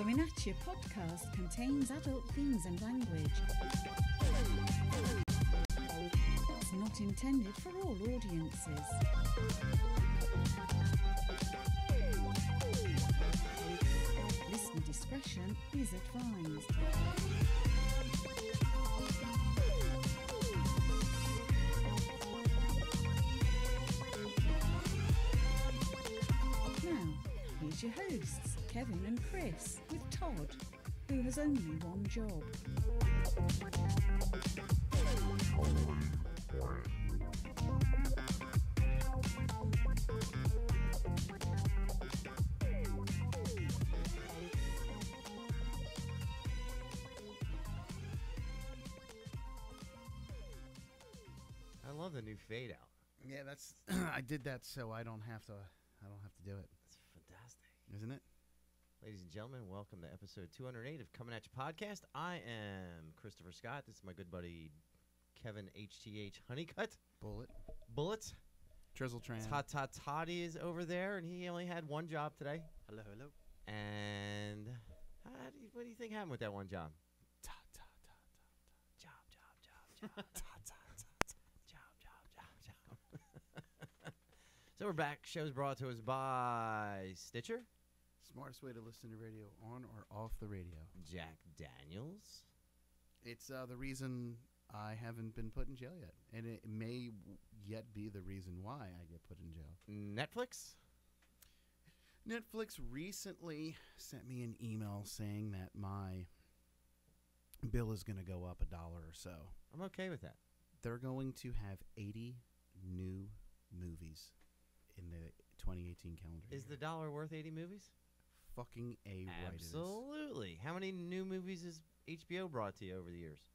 Comin podcast contains adult themes and language. It's not intended for all audiences. Listener discretion is advised. Now, here's your hosts, Kevin and Chris, with Todd, who has only one job. I love the new fade out. Yeah, that's. I did that so I don't have to do it. It's fantastic, Isn't it? ladies and gentlemen. Welcome to episode 208 of Coming At You podcast. I am Christopher Scott. This is my good buddy Kevin HTH Honeycutt. Bullets. Drizzle Tran. Toddy is over there, and he only had one job today. Hello, hello. And what do you think happened with that one job? Job. So we're back. Show's brought to us by Stitcher, Smartest way to listen to radio, on or off the radio. Jack Daniels. It's the reason I haven't been put in jail yet, and it may yet be the reason why I get put in jail. Netflix. Netflix recently sent me an email saying that my bill is going to go up $1 or so. I'm okay with that. They're going to have 80 new movies in the 2018 calendar Is year. the dollar worth 80 movies? Fucking A right it is. Absolutely. How many new movies has HBO brought to you over the years?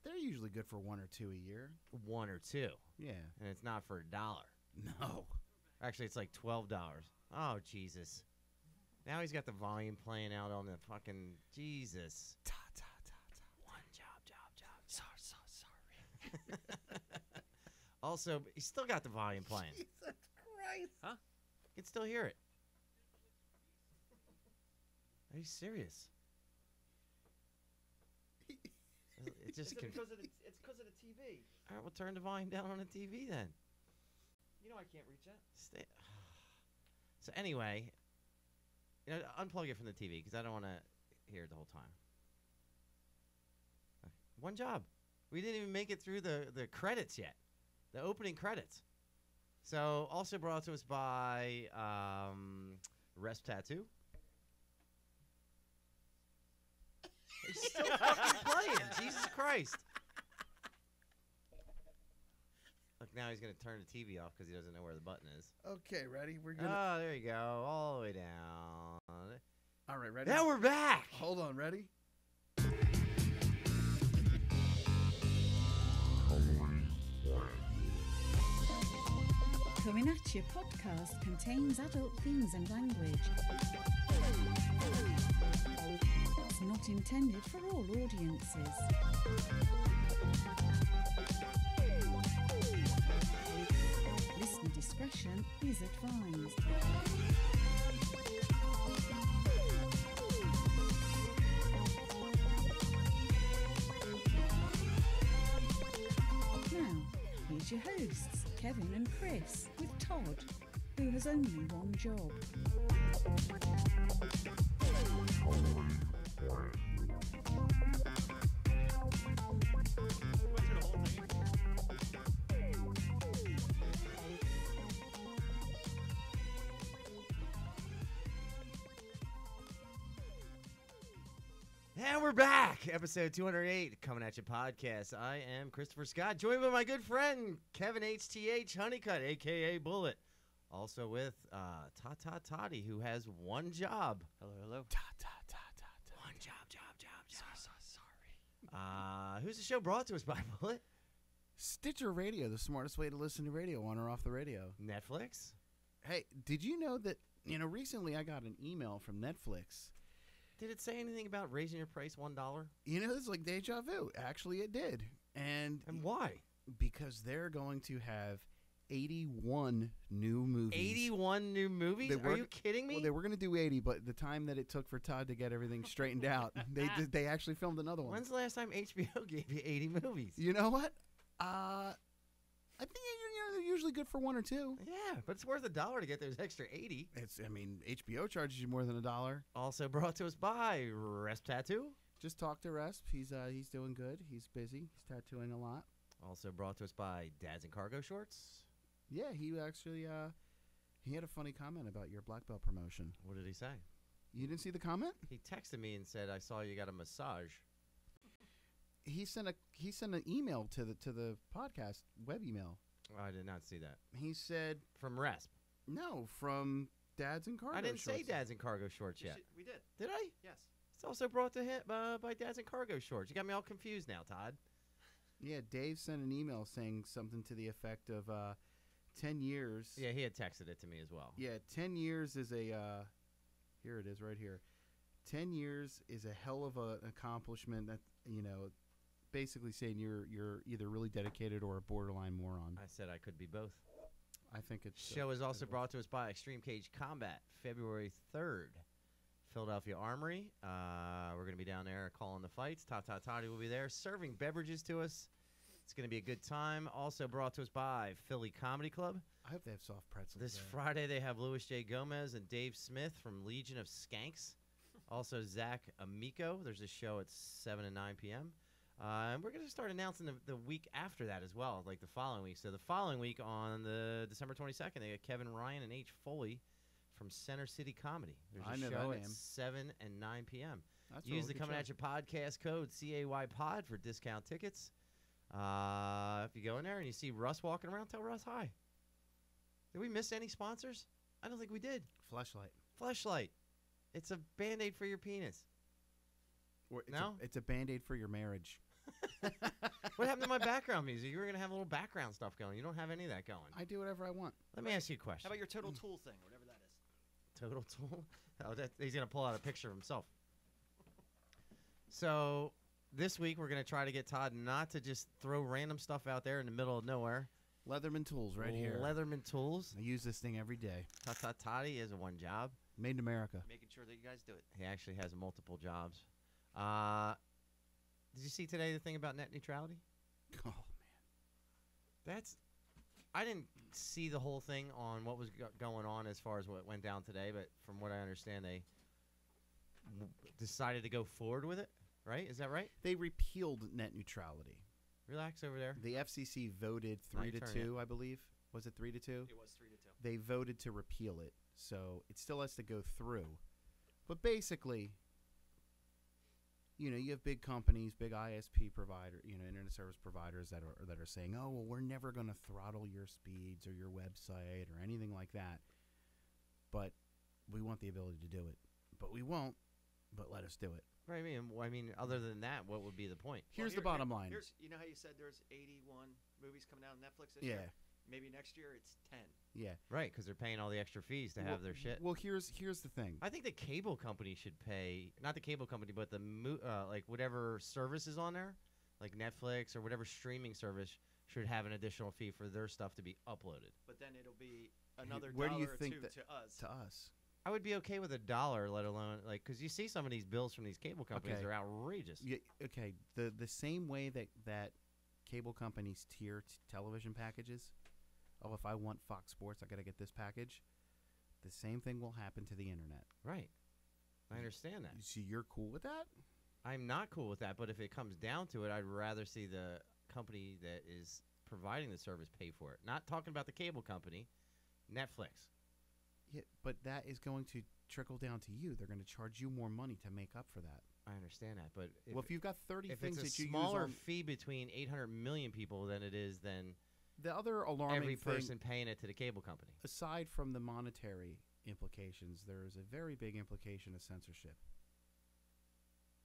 They're usually good for one or two a year. One or two. Yeah. And it's not for $1. No. Actually, it's like $12. Oh, Jesus. Now he's got the volume playing out on the fucking... Jesus. One job. Sorry. Also, he's still got the volume playing. Jesus Christ. Huh? You can still hear it. Are you serious? It just It's because of the TV. All right, we'll turn the volume down on the TV then. You know I can't reach that. So anyway, unplug it from the TV because I don't want to hear it the whole time. One job. We didn't even make it through the credits yet. The opening credits. So also brought to us by Resp Tattoo. He's still fucking playing. Jesus Christ. Look, now he's going to turn the TV off because he doesn't know where the button is. Okay, ready? We're gonna. Oh, there you go. All the way down. All right, ready? Now we're back. Hold on, ready? Comin podcast contains adult themes and language. It's not intended for all audiences. Listener discretion is advised. Now, here's your hosts, Kevin and Chris, with Todd, who has only one job. And we're back. Episode 208, Coming At You podcast. I am Christopher Scott, joined by my good friend, Kevin HTH Honeycutt, a.k.a. Bullet. Also with Toddy, who has one job. Hello, hello. One job. Sorry. Who's the show brought to us by, Bullet? Stitcher Radio, the smartest way to listen to radio, on or off the radio. Netflix. Hey, did you know that, recently I got an email from Netflix. Did it say anything about raising your price $1? It's like deja vu. Actually, it did. And why? Because they're going to have 81 new movies. 81 new movies? Are you kidding me? Well, they were going to do 80, but the time that it took for Todd to get everything straightened out, they actually filmed another one. When's the last time HBO gave you 80 movies? You know what? I think they're usually good for one or two. Yeah, but it's worth $1 to get those extra 80. HBO charges you more than $1. Also brought to us by Resp Tattoo. Just talk to Resp. He's doing good. He's busy. He's tattooing a lot. Also brought to us by Dads and Cargo Shorts. Yeah, he actually he had a funny comment about your black belt promotion. What did he say? You didn't see the comment? He texted me and said, "I saw you got a massage." He sent an email to the podcast web email. Oh, I did not see that. He said From Resp. no, from Dads and Cargo. I didn't say Shorts. Dads and Cargo Shorts yet. We did. Did I? Yes. It's also brought to him by Dads and Cargo Shorts. You got me all confused now, Todd. Yeah, Dave sent an email saying something to the effect of 10 years. Yeah, he had texted it to me as well. Yeah, 10 years is a here it is right here. 10 years is a hell of an accomplishment that, basically saying you're either really dedicated or a borderline moron. I said I could be both. I think it's Show is also brought to us by Extreme Cage Combat, February 3rd. Philadelphia Armory. We're going to be down there calling the fights. Toddy will be there serving beverages to us. It's going to be a good time. Also brought to us by Philly Comedy Club. I hope they have soft pretzels. This there. Friday they have Louis J. Gomez and Dave Smith from Legion of Skanks. Also Zach Amico. There's a show at 7 and 9 p.m. And we're going to start announcing the week after that as well, like the following week. So the following week on the December 22nd, they got Kevin Ryan and H. Foley from Center City Comedy. There's a show at 7 and 9 p.m. Use the Coming At You podcast code CAYPOD for discount tickets. If you go in there and you see Russ walking around, tell Russ hi. Did we miss any sponsors? I don't think we did. Fleshlight. It's a Band-Aid for your penis. It's a Band-Aid for your marriage. What happened to my background music? You were going to have a little background stuff going. You don't have any of that going. I do whatever I want. Let me ask you a question. How about your Total Tool thing, whatever that is? Total Tool? Oh, he's going to pull out a picture of himself. So this week we're going to try to get Todd not to just throw random stuff out there in the middle of nowhere. Leatherman Tools right here. Leatherman Tools. I use this thing every day. Toddy is one job. Made in America. Making sure that you guys do it. He actually has multiple jobs. Did you see today the thing about net neutrality? Oh, man. I didn't see the whole thing on what was going on as far as what went down today, but from what I understand, they decided to go forward with it, right? Is that right? They repealed net neutrality. Relax over there. The FCC voted 3-2, I believe. Was it 3-2? It was 3-2. They voted to repeal it, so it still has to go through. But basically, you have big companies, big ISP provider, internet service providers that are saying, "Oh, well, we're never going to throttle your speeds or your website or anything like that, but we want the ability to do it. But we won't. But let us do it." Right. I mean, other than that, what would be the point? Here's the bottom line. You know how you said there's 81 movies coming out on Netflix this year? Maybe next year it's 10. Yeah. Right, because they're paying all the extra fees to have their shit. Well, here's the thing. I think the cable company should pay, not the cable company, but the like whatever service is on there, like Netflix or whatever streaming service, should have an additional fee for their stuff to be uploaded. But then it'll be another Where do you $1 or think $2 that to us. To us. I would be okay with $1, let alone because you see some of these bills from these cable companies are outrageous. Yeah, okay. The same way that cable companies tier television packages. Oh, if I want Fox Sports, I got to get this package. The same thing will happen to the internet. Right. I understand that. So you're cool with that? I'm not cool with that, but if it comes down to it, I'd rather see the company that is providing the service pay for it. Not talking about the cable company, Netflix. Yeah, but that is going to trickle down to you. They're going to charge you more money to make up for that. I understand that, but if you've got 30 things that you use, if it's a smaller fee between 800 million people than it is than the other alarming every thing, person paying it to the cable company. Aside from the monetary implications, there is a very big implication of censorship.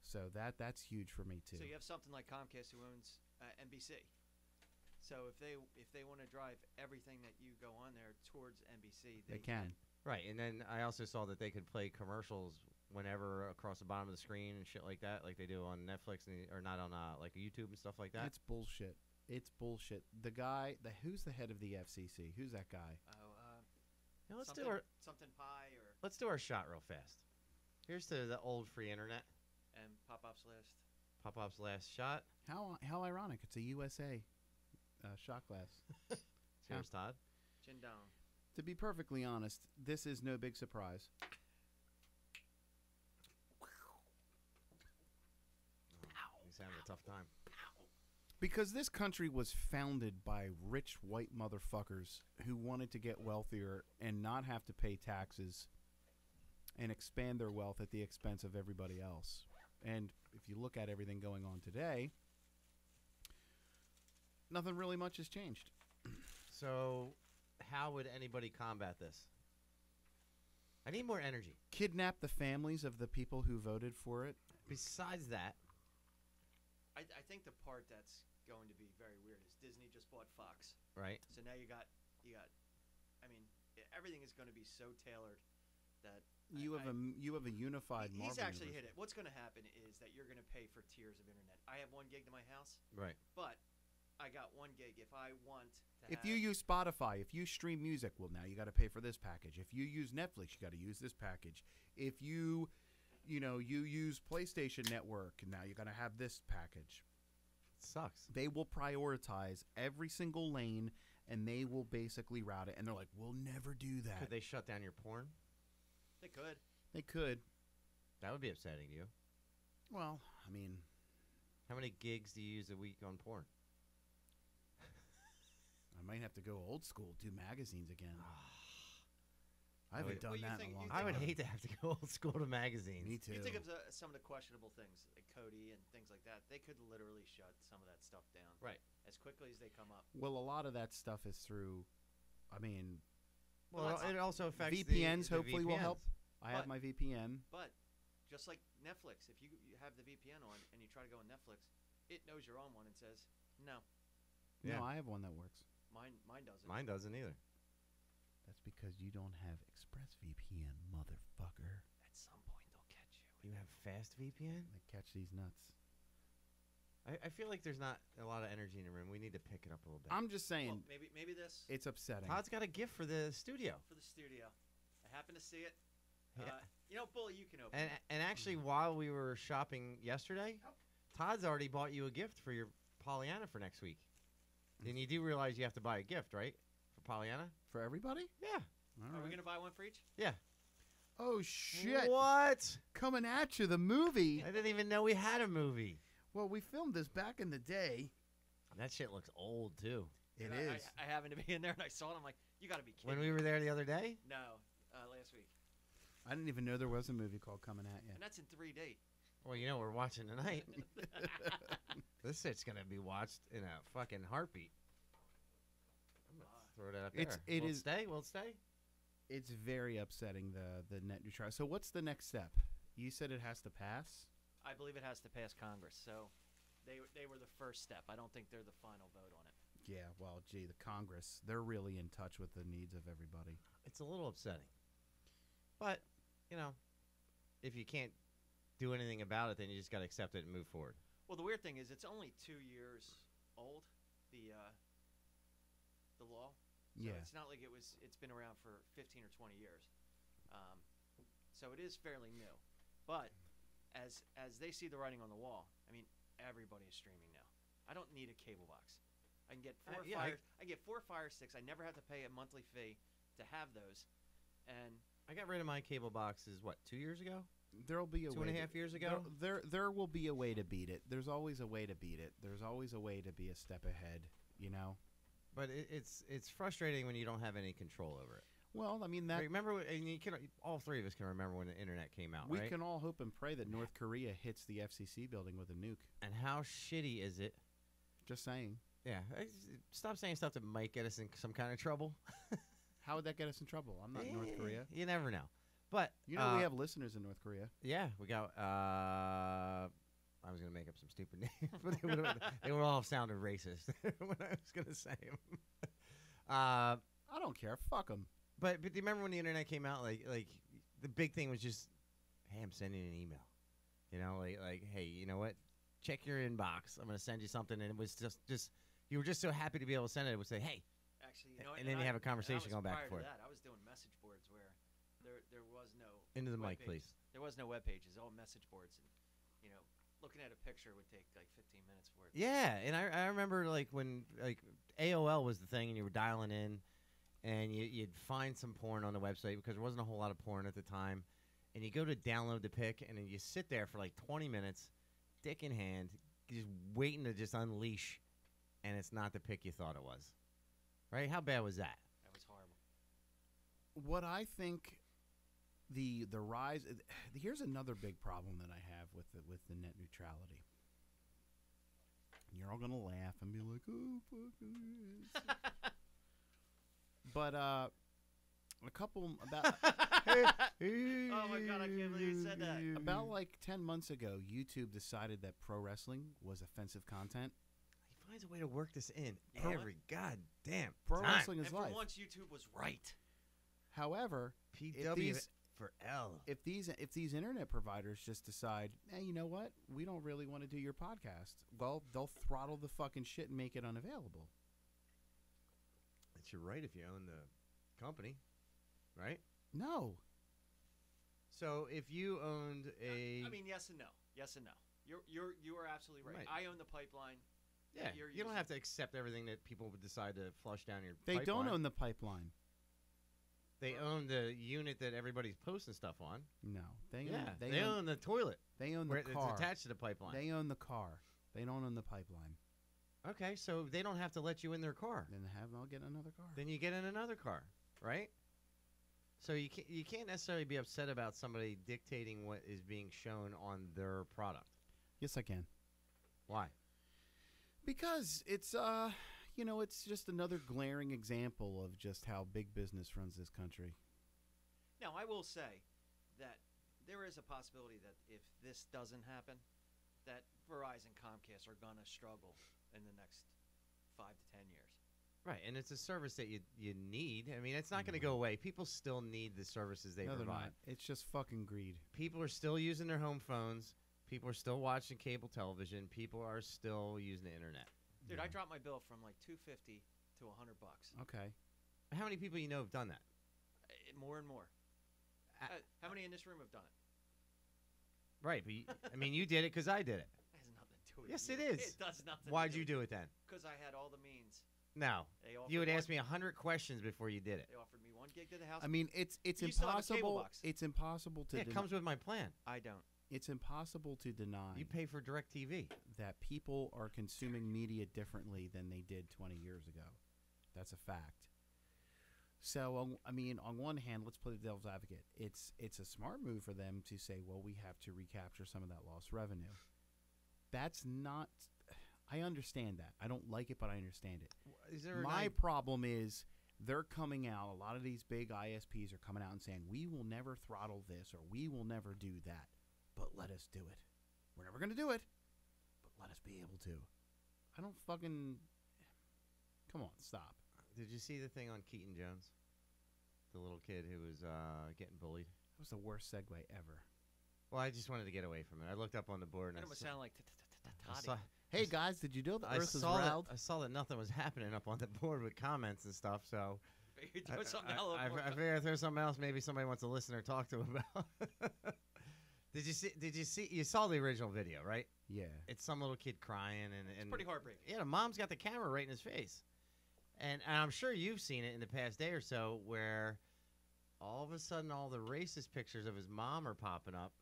So that's huge for me too. So you have something like Comcast who owns NBC. So if they want to drive everything that you go on there towards NBC, they can. Right, and then I also saw that they could play commercials whenever across the bottom of the screen and shit like that, like they do on Netflix or not on like YouTube and stuff like that. That's bullshit. It's bullshit. The guy, who's the head of the FCC? Who's that guy? Now let's something, do our something pie or let's do our shot real fast. Here's to the old free internet. and Pop-Up's list. Pop-Up's last shot. How ironic! It's a USA shot glass. Cheers, Todd. Chin down. To be perfectly honest, this is no big surprise. He's having a tough time. Because this country was founded by rich white motherfuckers who wanted to get wealthier and not have to pay taxes and expand their wealth at the expense of everybody else. And if you look at everything going on today, nothing really much has changed. So, how would anybody combat this? I need more energy. Kidnap the families of the people who voted for it. Besides that, I think the part that's going to be very weird is Disney just bought Fox. right? So now you got I mean, everything is going to be so tailored that You have a unified Marvel he's actually universe. hit it. What's going to happen is that you're going to pay for tiers of internet. I have 1 gig to my house, Right. but I got 1 gig if I want to If you use Spotify, if you stream music, well, now you got to pay for this package. If you use Netflix, you got to use this package. If you use PlayStation Network, now you got to have this package. Sucks. They will prioritize every single lane, and they will basically route it. And they're like, we'll never do that. Could they shut down your porn? They could. They could. That would be upsetting to you. Well, I mean, How many gigs do you use a week on porn? I might have to go old school, do magazines again. I I haven't would- done Well, you that think- in a long you time. I would hate to have to go old school to magazines. Me too. You think of some of the questionable things like Cody and things like that. They could literally shut some of that stuff down. Right. As quickly as they come up. Well, a lot of that stuff is through, I mean, Well, Well, it also affects VPNs the hopefully will help. VPNs. I have But- my VPN. But just like Netflix, if you have the VPN on and you try to go on Netflix, it knows you're on one and says, no, Yeah. No, I have one that works. mine doesn't. Mine doesn't either. That's because you don't have ExpressVPN, motherfucker. At some point, they'll catch you. You have fast VPN? They catch these nuts. I feel like there's not a lot of energy in the room. We need to pick it up a little bit. I'm just saying, Well, maybe this it's upsetting. Todd's got a gift for the studio. for the studio. I happen to see it. Yeah. Bully, you can open And it. and actually, while we were shopping yesterday, Todd's already bought you a gift for your Pollyanna for next week. And you do realize you have to buy a gift, right? For Pollyanna? For everybody? Yeah. All Are we right. going to buy one for each? Yeah. Oh, shit. What? Coming at you, the movie. I didn't even know we had a movie. Well, we filmed this back in the day. That shit looks old, too. It And is. I happened to be in there and I saw it. I'm like, you got to be kidding. When we were there the other day? No, last week. I didn't even know there was a movie called Coming At You. And that's in 3D. Well, you know we're watching tonight. This shit's going to be watched in a fucking heartbeat. I'm going to throw that up It's- there. it Will is- stay? Will it stay? It's very upsetting, the net neutrality. So what's the next step? You said it has to pass? I believe it has to pass Congress. So they were the first step. I don't think they're the final vote on it. Yeah, well, gee, the Congress, they're really in touch with the needs of everybody. It's a little upsetting. But, you know, if you can't do anything about it, then you just got to accept it and move forward. Well, the weird thing is it's only 2 years old, the law. So Yeah. it's not like it's been around for 15 or 20 years. So it is fairly new. But as they see the writing on the wall, I mean, everybody is streaming now. I don't need a cable box. I can get I get 4 Fire Sticks. I never have to pay a monthly fee to have those. And I got rid of my cable boxes, 2 years ago? There'll be a 2.5 years ago? There will be a way to beat it. There's always a way to beat it. There's always a way to be a step ahead, you know? But it's frustrating when you don't have any control over it. Well, I mean, that Remember, and all three of us can remember when the internet came out, we right? can all hope and pray that North Korea hits the FCC building with a nuke. And how shitty is it? Just saying. Yeah, stop saying stuff that might get us in some kind of trouble. How would that get us in trouble? I'm not North Korea. You never know. But You know, we have listeners in North Korea. yeah, we got. I was gonna make up some stupid names, but they would all sounded racist when I was gonna say them. I don't care. Fuck them. But do you remember when the internet came out? Like the big thing was just, hey, I'm sending an email. You know, like hey, you know what? Check your inbox. I'm gonna send you something, and it was just You were just so happy to be able to send it. It would say, "Hey," Actually, and then you have a conversation going back and prior forth. to that, I was doing message boards where there was no Into the web mic, pages. please. There was no web pages, all message boards, and looking at a picture would take like 15 minutes for it. Yeah, and I remember like when like AOL was the thing, and you were dialing in, and you'd find some porn on the website because there wasn't a whole lot of porn at the time, and you go to download the pic, and then you sit there for like 20 minutes, dick in hand, just waiting to just unleash, and it's not the pic you thought it was. Right? How bad was that? That was horrible. What I think the rise here's another big problem that I have with the net neutrality. You're all gonna laugh and be like, "Oh, fuck this." But a couple about Oh my God, I can't believe you said that. about like 10 months ago, YouTube decided that pro wrestling was offensive content. He finds a way to work this in You know what? every goddamn Pro time. wrestling is And for life. once, YouTube was right. However, PW for L. if these internet providers just decide, hey, you know what, we don't really want to do your podcast, well, they'll throttle the fucking shit and make it unavailable. It's your right if you own the company, right? No. So if you owned a, I mean, yes and no. Yes and no. You are absolutely right. Right. I own the pipeline. yeah, you're you don't using- have to accept everything that people would decide to flush down your. They don't pipeline. own the pipeline. They own the unit that everybody's posting stuff on. No. They They own the toilet they own where the car. it's attached to the pipeline. They own the car. They don't own the pipeline. Okay, so they don't have to let you in their car. Then I'll get another car. Then you get in another car, right? So you can't necessarily be upset about somebody dictating what is being shown on their product. Yes, I can. Why? Because it's it's just another glaring example of just how big business runs this country. Now, I will say that there is a possibility that if this doesn't happen, that Verizon, Comcast are going to struggle in the next 5 to 10 years. Right, and it's a service that you need. I mean, it's not going to go away. People still need the services they No, they're provide. not. It's just fucking greed. People are still using their home phones. People are still watching cable television. People are still using the internet. Dude, Yeah. I dropped my bill from like $250 to $100. Okay. How many people you know have done that? More and more. Uh, How many in this room have done it? Right, but I mean, you did it because I did it. It has nothing to do with Yes, you. it is. It does nothing. Why'd you do it then? Because I had all the means. No, They offered you would one- ask me 100 questions before you did it. They offered me 1 gig to the house. I mean, it's You still have a cable impossible. box. It's impossible to. Yeah, it comes with my plan. I don't. It's impossible to deny You pay for DirecTV. that people are consuming media differently than they did 20 years ago. That's a fact. So, I mean, on one hand, let's play the devil's advocate. It's a smart move for them to say, well, we have to recapture some of that lost revenue. That's not. I understand that. I don't like it, but I understand it. Is there My problem is they're coming out. A lot of these big ISPs are coming out and saying, we will never throttle this or we will never do that, but let us do it. We're never going to do it, but let us be able to. I don't fucking. Come on, stop. Did you see the thing on Keaton Jones? The little kid who was getting bullied? That was the worst segue ever. Well, I just wanted to get away from it. I looked up on the board and That I almost saw, sound like I Toddy. saw, Hey, guys, did you know the I Earth is saw round? that, I saw that nothing was happening up on the board with comments and stuff, so You're doing something hell of I more figured if there's something else maybe somebody wants to listen or talk to about. Did you see you saw the original video, right? Yeah. It's some little kid crying and It's pretty heartbreaking. yeah, the mom's got the camera right in his face. And I'm sure you've seen it in the past day or so where all of a sudden all the racist pictures of his mom are popping up.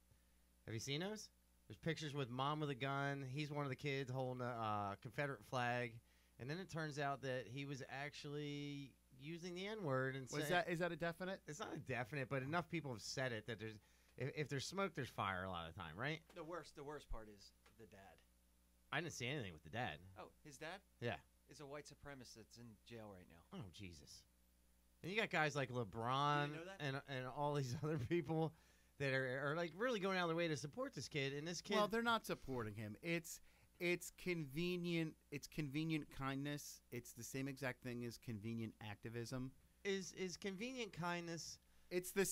Have you seen those? There's pictures with mom with a gun. He's one of the kids holding a Confederate flag. And then it turns out that he was actually using the N-word. And Is that a definite? it's not a definite, but enough people have said it that there's if there's smoke, there's fire a lot of the time, right? The worst part is the dad. I didn't see anything with the dad. Oh, his dad Yeah. is a white supremacist that's in jail right now. Oh, Jesus. And you got guys like LeBron You didn't know that? and all these other people that are like really going out of their way to support this kid. And this kid, Well, they're not supporting him. It's convenient. It's convenient kindness. It's the same exact thing as convenient activism. is convenient kindness. It's the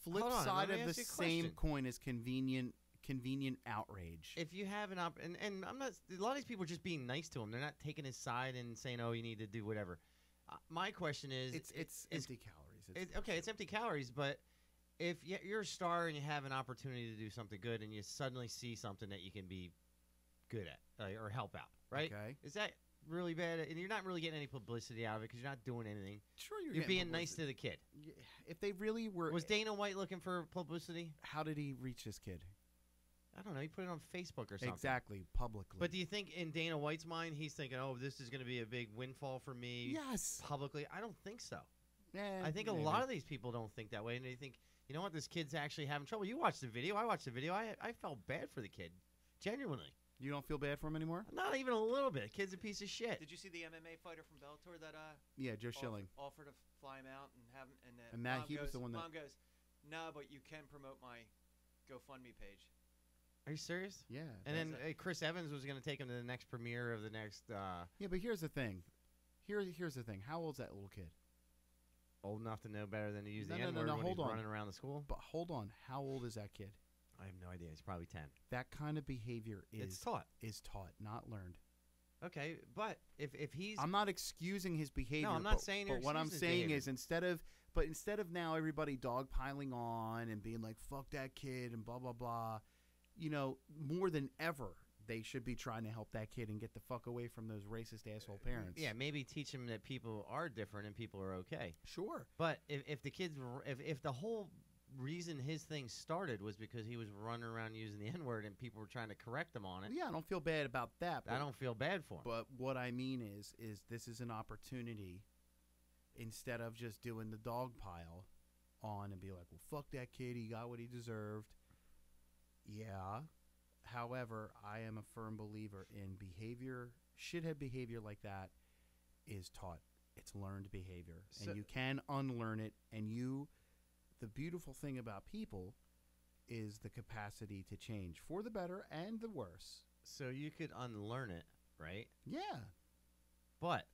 flip hold on, side let me of the ask you a same question. coin as convenient convenient outrage. If you have and I'm not. A lot of these people are just being nice to him. They're not taking his side and saying, "Oh, you need to do whatever." My question is, it's empty calories. It's empty calories, but if you're a star and you have an opportunity to do something good and you suddenly see something that you can be good at or help out, right? Okay. Is that really bad? And you're not really getting any publicity out of it because you're not doing anything. Sure, You're being nice to the kid. If they really were, Was Dana White looking for publicity? how did he reach this kid? I don't know. He put it on Facebook or something. Exactly, publicly. But do you think in Dana White's mind he's thinking, "Oh, this is going to be a big windfall for me"? Yes. Publicly, I don't think so. Eh, I think a maybe. lot of these people don't think that way, and they think, you know what, this kid's actually having trouble. You watched the video. I watched the video. I felt bad for the kid, genuinely. You don't feel bad for him anymore? Not even a little bit. Kid's a piece of shit. Did you see the MMA fighter from Bellator that Yeah, Joe Schilling. offered to fly him out and have him? And that mom he was goes, the one that- Mom goes, "No, but you can promote my GoFundMe page." Are you serious? Yeah. And then That's Chris Evans was going to take him to the next premiere of the next. Yeah, but here's the thing. Here's the thing. How old's that little kid? Old enough to know better than to use the No, no, N-word no, when hold he's on. running around the school. But hold on. How old is that kid? I have no idea. He's probably 10. That kind of behavior It's taught. is taught, not learned. Okay, but if he's I'm not excusing his behavior. I'm not but, saying But you're what I'm excusing his saying behavior. is instead of now everybody dogpiling on and being like, fuck that kid and blah, blah, blah, more than ever, they should be trying to help that kid and get the fuck away from those racist asshole parents. yeah, maybe teach him that people are different and people are okay. Sure. But if the kids if the whole reason his thing started was because he was running around using the N-word and people were trying to correct him on it, Yeah, I don't feel bad about that. I don't feel bad for him. But what I mean is this is an opportunity, instead of just doing the dog pile on and be like, well, fuck that kid, he got what he deserved. Yeah. However, I am a firm believer in behavior. Shithead behavior like that is taught. It's learned behavior. So- And you can unlearn it. And the beautiful thing about people is the capacity to change for the better and the worse. So you could unlearn it, right? Yeah. But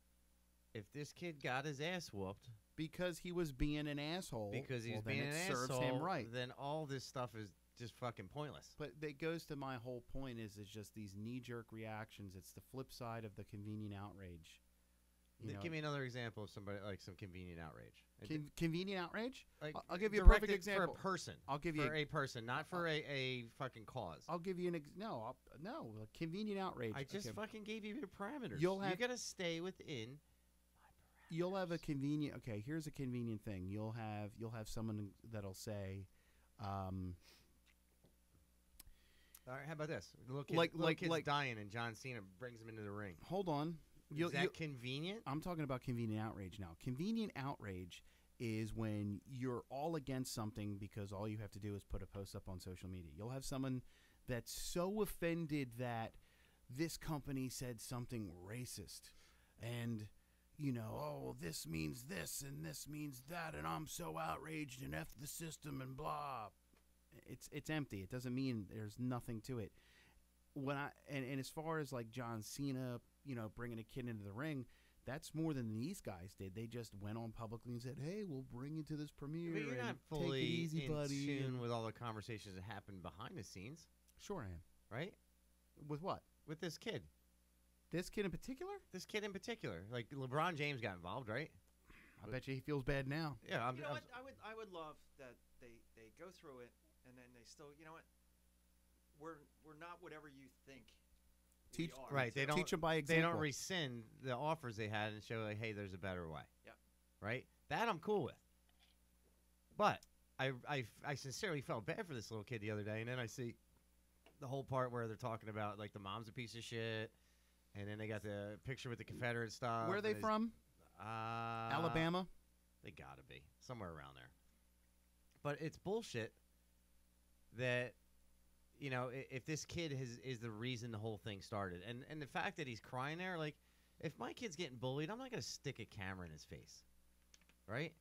if this kid got his ass whooped Because he was being an asshole. because he was then being it an serves asshole, him right. then all this stuff is just fucking pointless. But that goes to my whole point is just these knee-jerk reactions. It's the flip side of the convenient outrage. Give me another example of somebody like some convenient outrage. Convenient outrage? Like, I'll give you a perfect directed example. for a person. I'll give you for a person, not for a fucking cause. I'll give you an no. Convenient outrage. I just Okay. fucking gave you the parameters. You'll you have- gotta stay within. You'll have a convenient. Okay, here's a convenient thing. You'll have someone that'll say, All right, how about this? Little kid's dying, and John Cena brings him into the ring. hold on. Is that convenient? I'm talking about convenient outrage now. Convenient outrage is when you're all against something because all you have to do is put a post up on social media. You'll have someone that's so offended that this company said something racist and, oh, this means this and this means that and I'm so outraged and F the system and blah. It's empty. It doesn't mean there's nothing to it. And as far as like John Cena, bringing a kid into the ring, that's more than these guys did. They just went on publicly and said, "Hey, we'll bring you to this premiere." But you're and not take it fully easy, in buddy. tune with all the conversations that happen behind the scenes, Sure, I am. right? With what? With this kid. This kid in particular? This kid in particular. Like LeBron James got involved, right? I bet you he feels bad now. Yeah, You know what? I would love that they go through it and then they still, you know what? We're not whatever you think. Teach- we are. right. They don't Teach 'em by They example. don't rescind the offers they had and show like, hey, there's a better way. Yeah. Right. That I'm cool with. But I sincerely felt bad for this little kid the other day, and then I see the whole part where they're talking about like the mom's a piece of shit, and then they got the picture with the Confederate stuff. Where are they and from? Alabama. Alabama? They gotta be somewhere around there. But it's bullshit that if this kid is the reason the whole thing started, and the fact that he's crying there, like if my kid's getting bullied, I'm not gonna stick a camera in his face, right?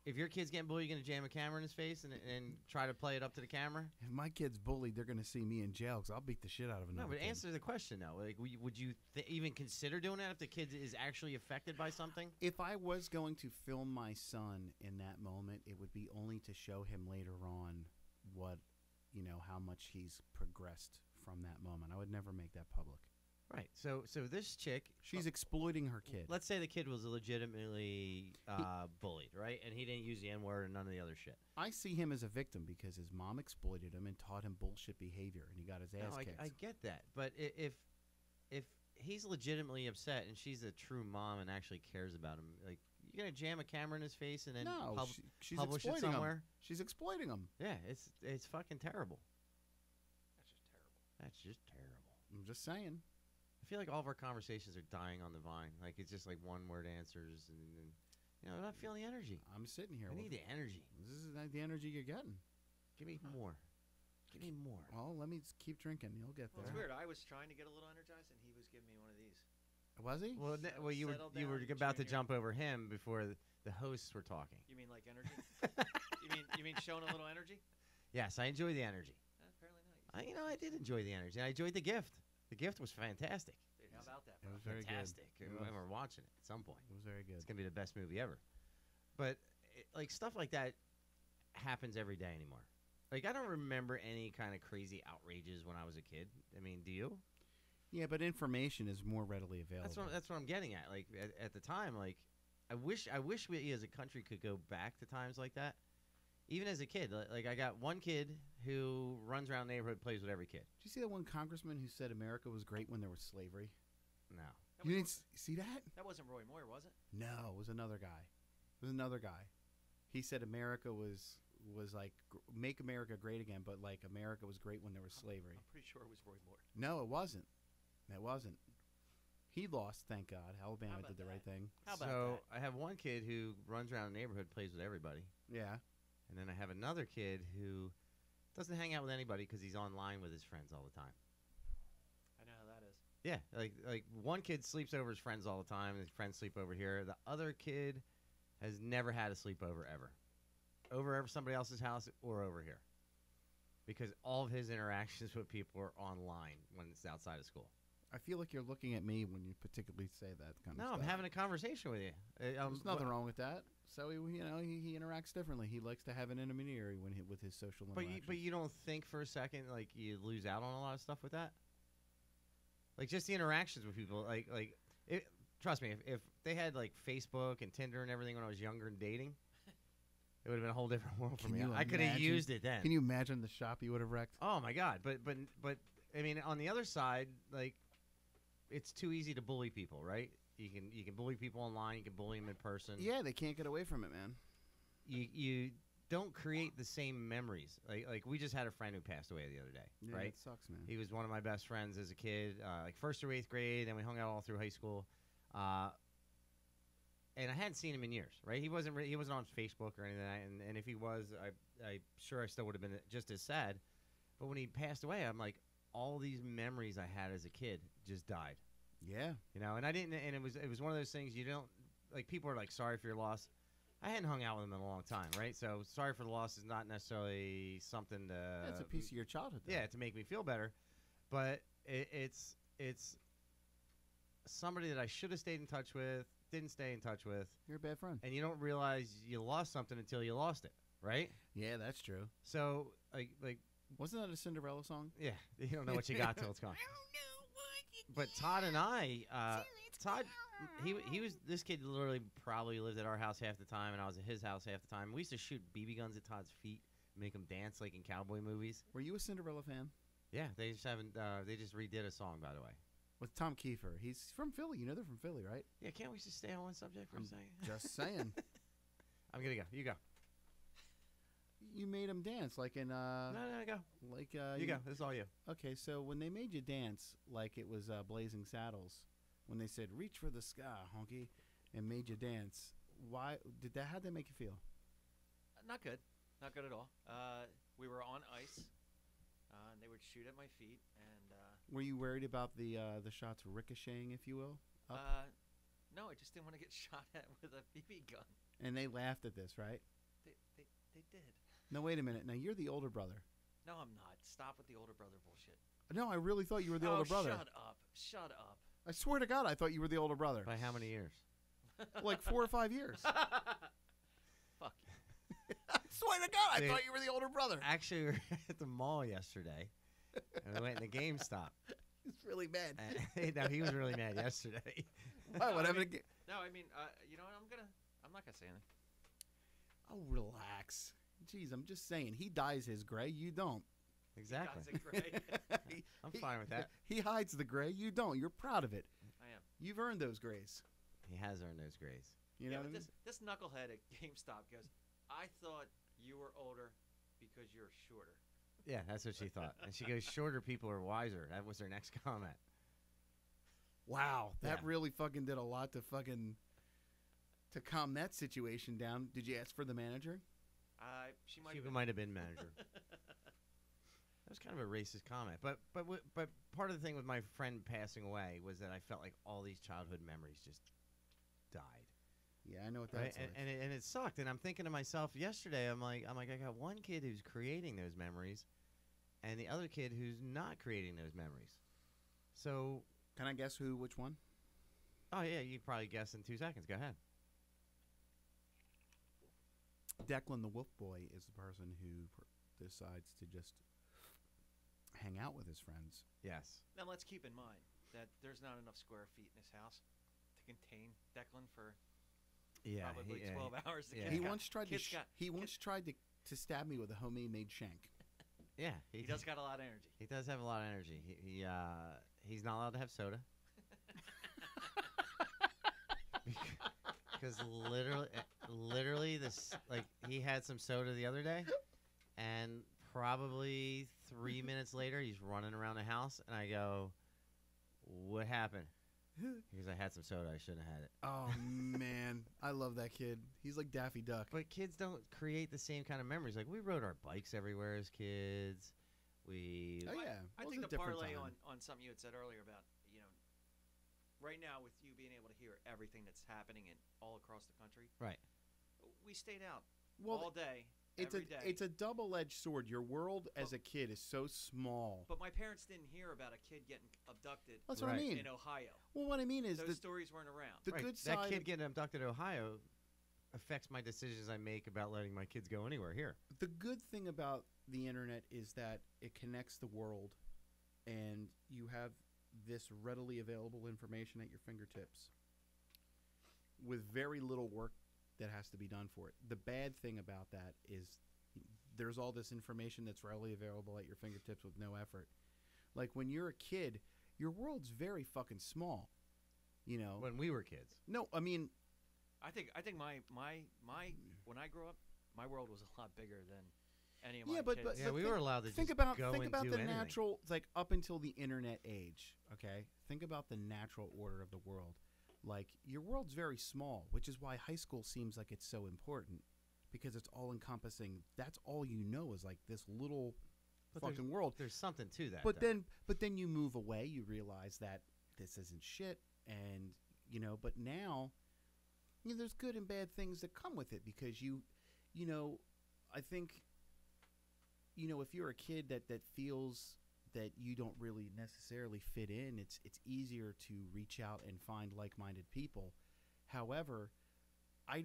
If your kid's getting bullied, you're gonna jam a camera in his face and try to play it up to the camera? If my kid's bullied, they're going to see me in jail because I'll beat the shit out of another No, but kid. answer the question though. Like, would you even consider doing that if the kid is actually affected by something? If I was going to film my son in that moment, it would be only to show him later on what, how much he's progressed from that moment. I would never make that public. Right. So this chick, She's exploiting her kid. let's say the kid was legitimately bullied, right? And he didn't use the N-word and none of the other shit. I see him as a victim because his mom exploited him and taught him bullshit behavior, and he got his ass No, kicked. I get that, but if he's legitimately upset and she's a true mom and actually cares about him, like, you're gonna jam a camera in his face and then no, she's publish it exploiting somewhere? him. She's exploiting him. Yeah, it's fucking terrible. That's just terrible. That's just terrible. I'm just saying. I feel like all of our conversations are dying on the vine. Like, it's just like one-word answers, and I'm not feeling the energy. I'm sitting here. I need the energy. This is not the energy you're getting. Give me more. Give me more. Well, let me keep drinking. You'll get Well, there. it's weird. I was trying to get a little energized, and he was giving me one of these. Was he? Well, you Settle were down, about to Junior. jump over him before the hosts were talking. You mean like energy? you mean showing a little energy? Yes, I enjoy the energy. Apparently not. I did enjoy the energy. I enjoyed the gift. The gift was fantastic. Dude, how about that? It was bro? very Fantastic. good. And we're watching it at some point. It was very good. It's gonna be the best movie ever. But like, stuff like that happens every day anymore. Like, I don't remember any kind of crazy outrages when I was a kid. I mean, do you? Yeah, but information is more readily available. That's what I'm getting at. Like, at the time, like, I wish we as a country could go back to times like that. Even as a kid, like, I got one kid who runs around the neighborhood, plays with every kid. Did you see that one congressman who said America was great when there was slavery? No. That, You was, didn't see that? that wasn't Roy Moore, was it? No, it was another guy. He said America was like make America great again, but like America was great when there was slavery. I'm pretty sure it was Roy Moore. No, it wasn't. It wasn't. He lost, thank God. Alabama How about did the right that? thing. How about So I have one kid who runs around the neighborhood, plays with everybody. Yeah. And then I have another kid who doesn't hang out with anybody because he's online with his friends all the time. I know how that is. Yeah, like one kid sleeps over his friends all the time, and his friends sleep over here. The other kid has never had a sleepover ever, over somebody else's house or over here, because all of his interactions with people are online when it's outside of school. I feel like you're looking at me when you particularly say that kind of No, stuff. I'm having a conversation with you. There's nothing wrong with that. So he interacts differently. He likes to have an intermediary with his social interactions. But you don't think for a second like you lose out on a lot of stuff with that? Like, just the interactions with people. Trust me, if they had like Facebook and Tinder and everything when I was younger and dating, it would have been a whole different world for Can me. you I could have imagine? used it then. Can you imagine the shop you would have wrecked? Oh my God! But I mean, on the other side, like, it's too easy to bully people, right? You can bully people online. You can bully them in person. Yeah, they can't get away from it, man. You don't create the same memories. Like we just had a friend who passed away the other day, Yeah, right? it sucks, man. He was one of my best friends as a kid, like 1st through 8th grade, and we hung out all through high school. And I hadn't seen him in years, right? He wasn't on Facebook or anything, and if he was, I sure I still would have been just as sad. But when he passed away, I'm like, all these memories I had as a kid just died. Yeah. And I didn't, and it was one of those things you don't, like, people are like, sorry for your loss. I hadn't hung out with him in a long time, right? So sorry for the loss is not necessarily something to. That's a piece of your childhood, though. Yeah, to make me feel better, but it's somebody that I should have stayed in touch with, didn't stay in touch with, You're a bad friend. and you don't realize you lost something until you lost it, right? Yeah, that's true. So like Wasn't that a Cinderella song? yeah, you don't know what you got till it's gone. But Todd and I, Todd, he was, this kid literally probably lived at our house half the time, and I was at his house half the time. We used to shoot BB guns at Todd's feet, make him dance like in cowboy movies. Were you a Cinderella fan? Yeah, they just haven't. They just redid a song, by the way. With Tom Kiefer. He's from Philly. You know they're from Philly, right? Yeah, can't we just stay on one subject for a second? Just saying. I'm gonna go. You go. You made him dance like in No, go. like You go. This is all you. Okay, so when they made you dance like it was Blazing Saddles, when they said "Reach for the sky, honky," and made you dance, why did that? How'd that make you feel? Not good. Not good at all. We were on ice. And they would shoot at my feet, and Were you worried about the shots ricocheting, if you will? Up? no, I just didn't want to get shot at with a BB gun. And they laughed at this, right? They did. No, wait a minute. Now you're the older brother. No, I'm not. Stop with the older brother bullshit. No, I really thought you were the older brother. Shut up. Shut up. I swear to God, I thought you were the older brother. By how many years? Like 4 or 5 years. Fuck you. I Swear to God, I Dude, thought you were the older brother. Actually, we were at the mall yesterday, and we went in the GameStop. He's really mad. No, he was really mad yesterday. Why? What happened? No, I mean, you know, I'm not gonna say anything. Oh, relax. Jeez, I'm just saying. He dyes his gray. You don't. Exactly. He does it great. I'm fine with that. He hides the gray. You don't. You're proud of it. I am. You've earned those grays. He has earned those grays. You know Yeah, what I but mean? this knucklehead at GameStop goes, I thought you were older because you're shorter. Yeah, that's what she thought. And she goes, shorter people are wiser. That was her next comment. Wow, that Yeah. really fucking did a lot to calm that situation down. Did you ask for the manager? She She might. might have been manager. That was kind of a racist comment. But part of the thing with my friend passing away was that I felt like all these childhood memories just died. Yeah, I know what Right? that's like. And it sucked. And I'm thinking to myself yesterday, I'm like, I got one kid who's creating those memories, and the other kid who's not creating those memories. So, Can I guess which one? oh yeah, you probably guess in 2 seconds. Go ahead. Declan the Wolf Boy is the person who decides to just hang out with his friends. Yes. Now let's keep in mind that there's not enough square feet in this house to contain Declan for Yeah. probably 12 hours. The yeah. kid's He got- once tried to kid's got- he once tried to stab me with a homemade shank. Yeah. He does got a lot of energy. He does have a lot of energy. He's not allowed to have soda. Because literally this, like, he had some soda the other day, and probably 3 minutes later he's running around the house, and I go, what happened? Because I had some soda, I shouldn't have had it. Oh man, I love that kid. He's like Daffy Duck. But kids don't create the same kind of memories. Like, we rode our bikes everywhere as kids. We Oh yeah, I it was think a the different parlay time. on something you had said earlier about, you know, right now with you being able to hear everything that's happening all across the country. Right. We stayed out Well, all day, it's every day. it's a double-edged sword. Your world as a kid is so small. But my parents didn't hear about a kid getting abducted That's what I Right. mean. in Ohio. Well, what I mean is Those stories weren't around. the Right. good That side. kid getting abducted in Ohio affects my decisions I make about letting my kids go anywhere here. The good thing about the internet is that it connects the world, and you have this readily available information at your fingertips with very little work that has to be done for it. The bad thing about that is there's all this information that's readily available at your fingertips with no effort. Like when you're a kid, your world's very fucking small. You know. When we were kids. No, I mean, I think my when I grew up, my world was a lot bigger than any of my Yeah, but- kids. Yeah, we think- were allowed to think just about go think and about do the anything. natural, like up until the internet age. Okay, think about the natural order of the world. Like your world's very small, which is why high school seems like it's so important because it's all encompassing. That's all you know is like this little But fucking world. There's something to that. But though. then you move away. You realize that this isn't shit, and you know. But now, you know, there's good and bad things that come with it because you know, I think, you know, if you're a kid that feels that you don't really necessarily fit in, it's easier to reach out and find like-minded people. However, I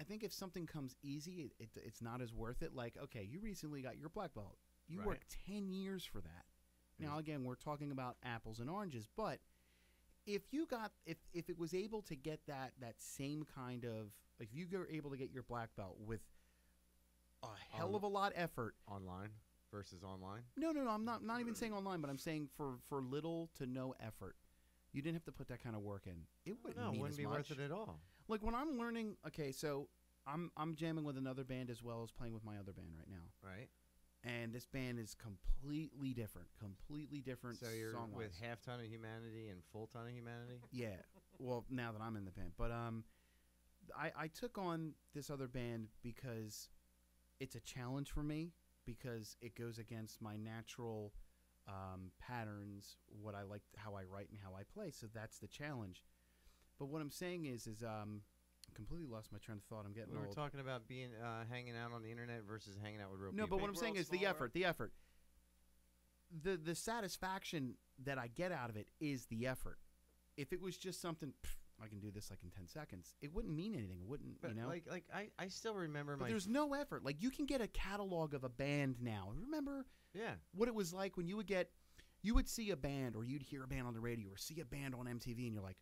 think if something comes easy, it's not as worth it. Like, okay, you recently got your black belt. You Right. worked 10 years for that. Now, again, we're talking about apples and oranges, but if it was able to get that same kind of, if you were able to get your black belt with a hell of a lot effort. Online versus online. No, I'm not even saying online, but I'm saying for little to no effort. You didn't have to put that kind of work in. It wouldn't No, it mean wouldn't as be much. worth it at all. Like when I'm learning, okay, so I'm jamming with another band as well as playing with my other band right now. Right. And this band is completely different So you're song-wise. with half ton of humanity and full ton of humanity. Yeah. Well, now that I'm in the band, but I took on this other band because it's a challenge for me because it goes against my natural patterns, what I like, how I write, and how I play. So that's the challenge. But what I'm saying is completely lost my train of thought. I'm getting We were old. talking about being hanging out on the internet versus hanging out with real No, people. but what I'm Big saying world, is the small effort. The effort. The satisfaction that I get out of it is the effort. If it was just something, I can do this like in 10 seconds. It wouldn't mean anything. It wouldn't, But you know. I still remember But my. there's no effort. Like you can get a catalog of a band now. Remember Yeah. what it was like when you would see a band or you'd hear a band on the radio or see a band on MTV and you're like,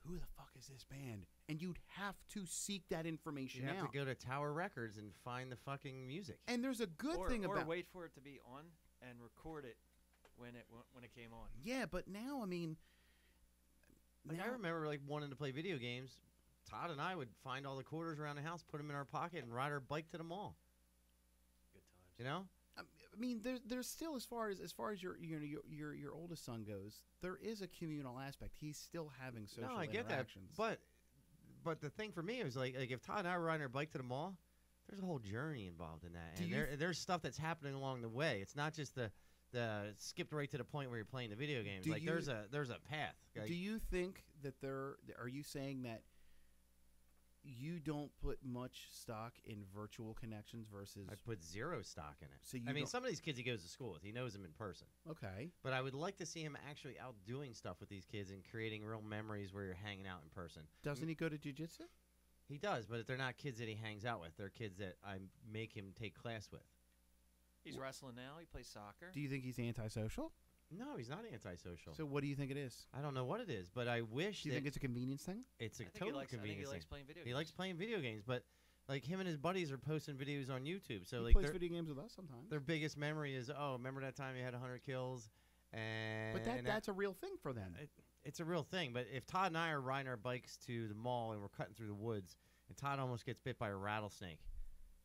who the fuck is this band? And you'd have to seek that information You have out. to go to Tower Records and find the fucking music. And there's a good thing or about wait for it to be on and record it when it came on. yeah, but now I mean, Like, I remember like wanting to play video games. Todd and I would find all the quarters around the house, put them in our pocket, and ride our bike to the mall. Good times. You know? I mean, there's still as far as your oldest son goes, there is a communal aspect. He's still having social No, I get that. interactions. But the thing for me is like if Todd and I were riding our bike to the mall, there's a whole journey involved in that, Do and you there's stuff that's happening along the way. It's not just the skipped right to the point where you're playing the video games. Do Like you- there's a path. Like, Do you think that are you saying that you don't put much stock in virtual connections versus I put zero stock in it. So you I mean, don't- some of these kids he goes to school with, he knows them in person. okay? But I would like to see him actually out doing stuff with these kids and creating real memories where you're hanging out in person. Doesn't he go to jiu-jitsu? He does, but they're not kids that he hangs out with. They're kids that I make him take class with. He's wrestling now. He plays soccer. Do you think he's antisocial? No, he's not antisocial. So what do you think it is? I don't know what it is, but I wish Do you that think it's a convenience thing? it's a I think total he likes, I think convenience he likes thing. playing video He games. likes playing video games, but like him and his buddies are posting videos on YouTube. So He like plays video games with us sometimes. their biggest memory is, oh, remember that time you had 100 kills? And But that's a real thing for them. it's a real thing. But if Todd and I are riding our bikes to the mall and we're cutting through the woods and Todd almost gets bit by a rattlesnake,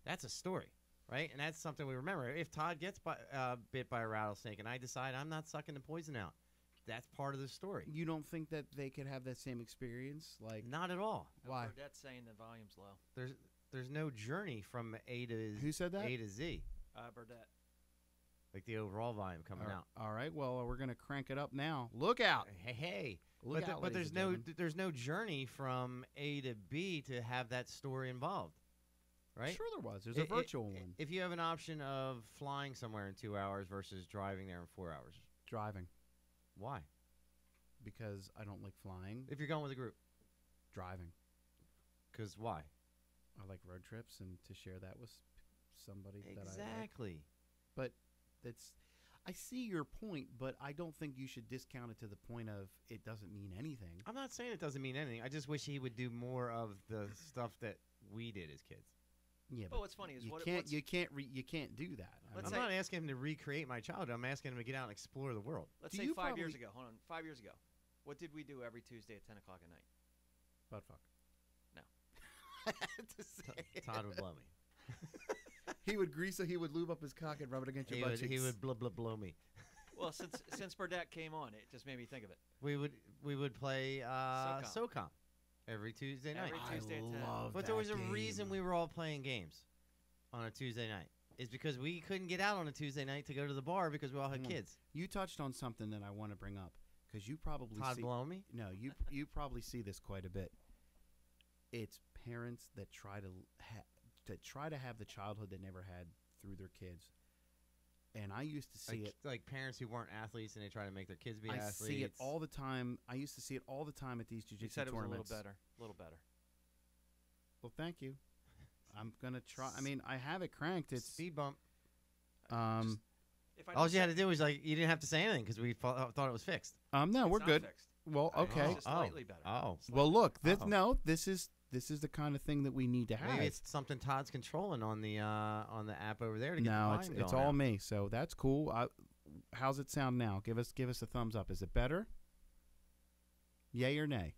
that's a story, right? And that's something we remember. If Todd gets bit by a rattlesnake and I decide I'm not sucking the poison out, that's part of the story. You don't think that they could have that same experience? Like, Not at all. why? Burdette's saying the volume's low. There's no journey from A to Who said that? A to Z, Burdette. like the overall volume coming out. All right. Well, we're gonna crank it up now. Look out! Hey. Look out! But ladies there's and gentlemen. no journey from A to B to have that story involved, right? Sure, there was. There's a virtual one. If you have an option of flying somewhere in 2 hours versus driving there in 4 hours, Driving, why? because I don't like flying. If you're going with a group, Driving. because why? I like road trips and to share that with somebody that I like. Exactly. That's. I see your point, but I don't think you should discount it to the point of it doesn't mean anything. I'm not saying it doesn't mean anything. I just wish he would do more of the stuff that we did as kids. Yeah, But what's funny is you what can't. what's, You can't do that. I Let's I'm mean, say- not asking him to recreate my childhood. I'm asking him to get out and explore the world. let's do say you 5 years probably- ago. Hold on, 5 years ago. What did we do every Tuesday at 10 o'clock at night? butt fuck. No. I had to say it. Todd would blow me. He would grease it. He would lube up his cock and rub it against your He butt would, cheeks. he would blow me. Well, since Burdette came on, it just made me think of it. We would play SOCOM every Tuesday night. Every Tuesday at 10. But there was a reason we were all playing games on a Tuesday night. It's because we couldn't get out on a Tuesday night to go to the bar because we all had Hold on. kids. You touched on something that I want to bring up because you probably Todd see. blowing me? No, you probably see this quite a bit. It's parents that try to have the childhood they never had through their kids. And I used to see it. Like parents who weren't athletes and they try to make their kids be I athletes. see it all the time. I used to see it all the time at these You jiu-jitsu said it was tournaments. a little better. Well, thank you. I'm gonna try. I mean, I have it cranked. It's Speed bump. If I All don't you had say- to do was you didn't have to say anything because we thought it was fixed. no, it's we're not good. fixed. Well, okay. It's just slightly better. Oh. Well, look, Uh-oh. this is the kind of thing that we need to have. Maybe it's something Todd's controlling on the app over there to get No, the it's volume it's going all out. me. So that's cool. How's it sound now? Give us a thumbs up. Is it better? Yay or nay?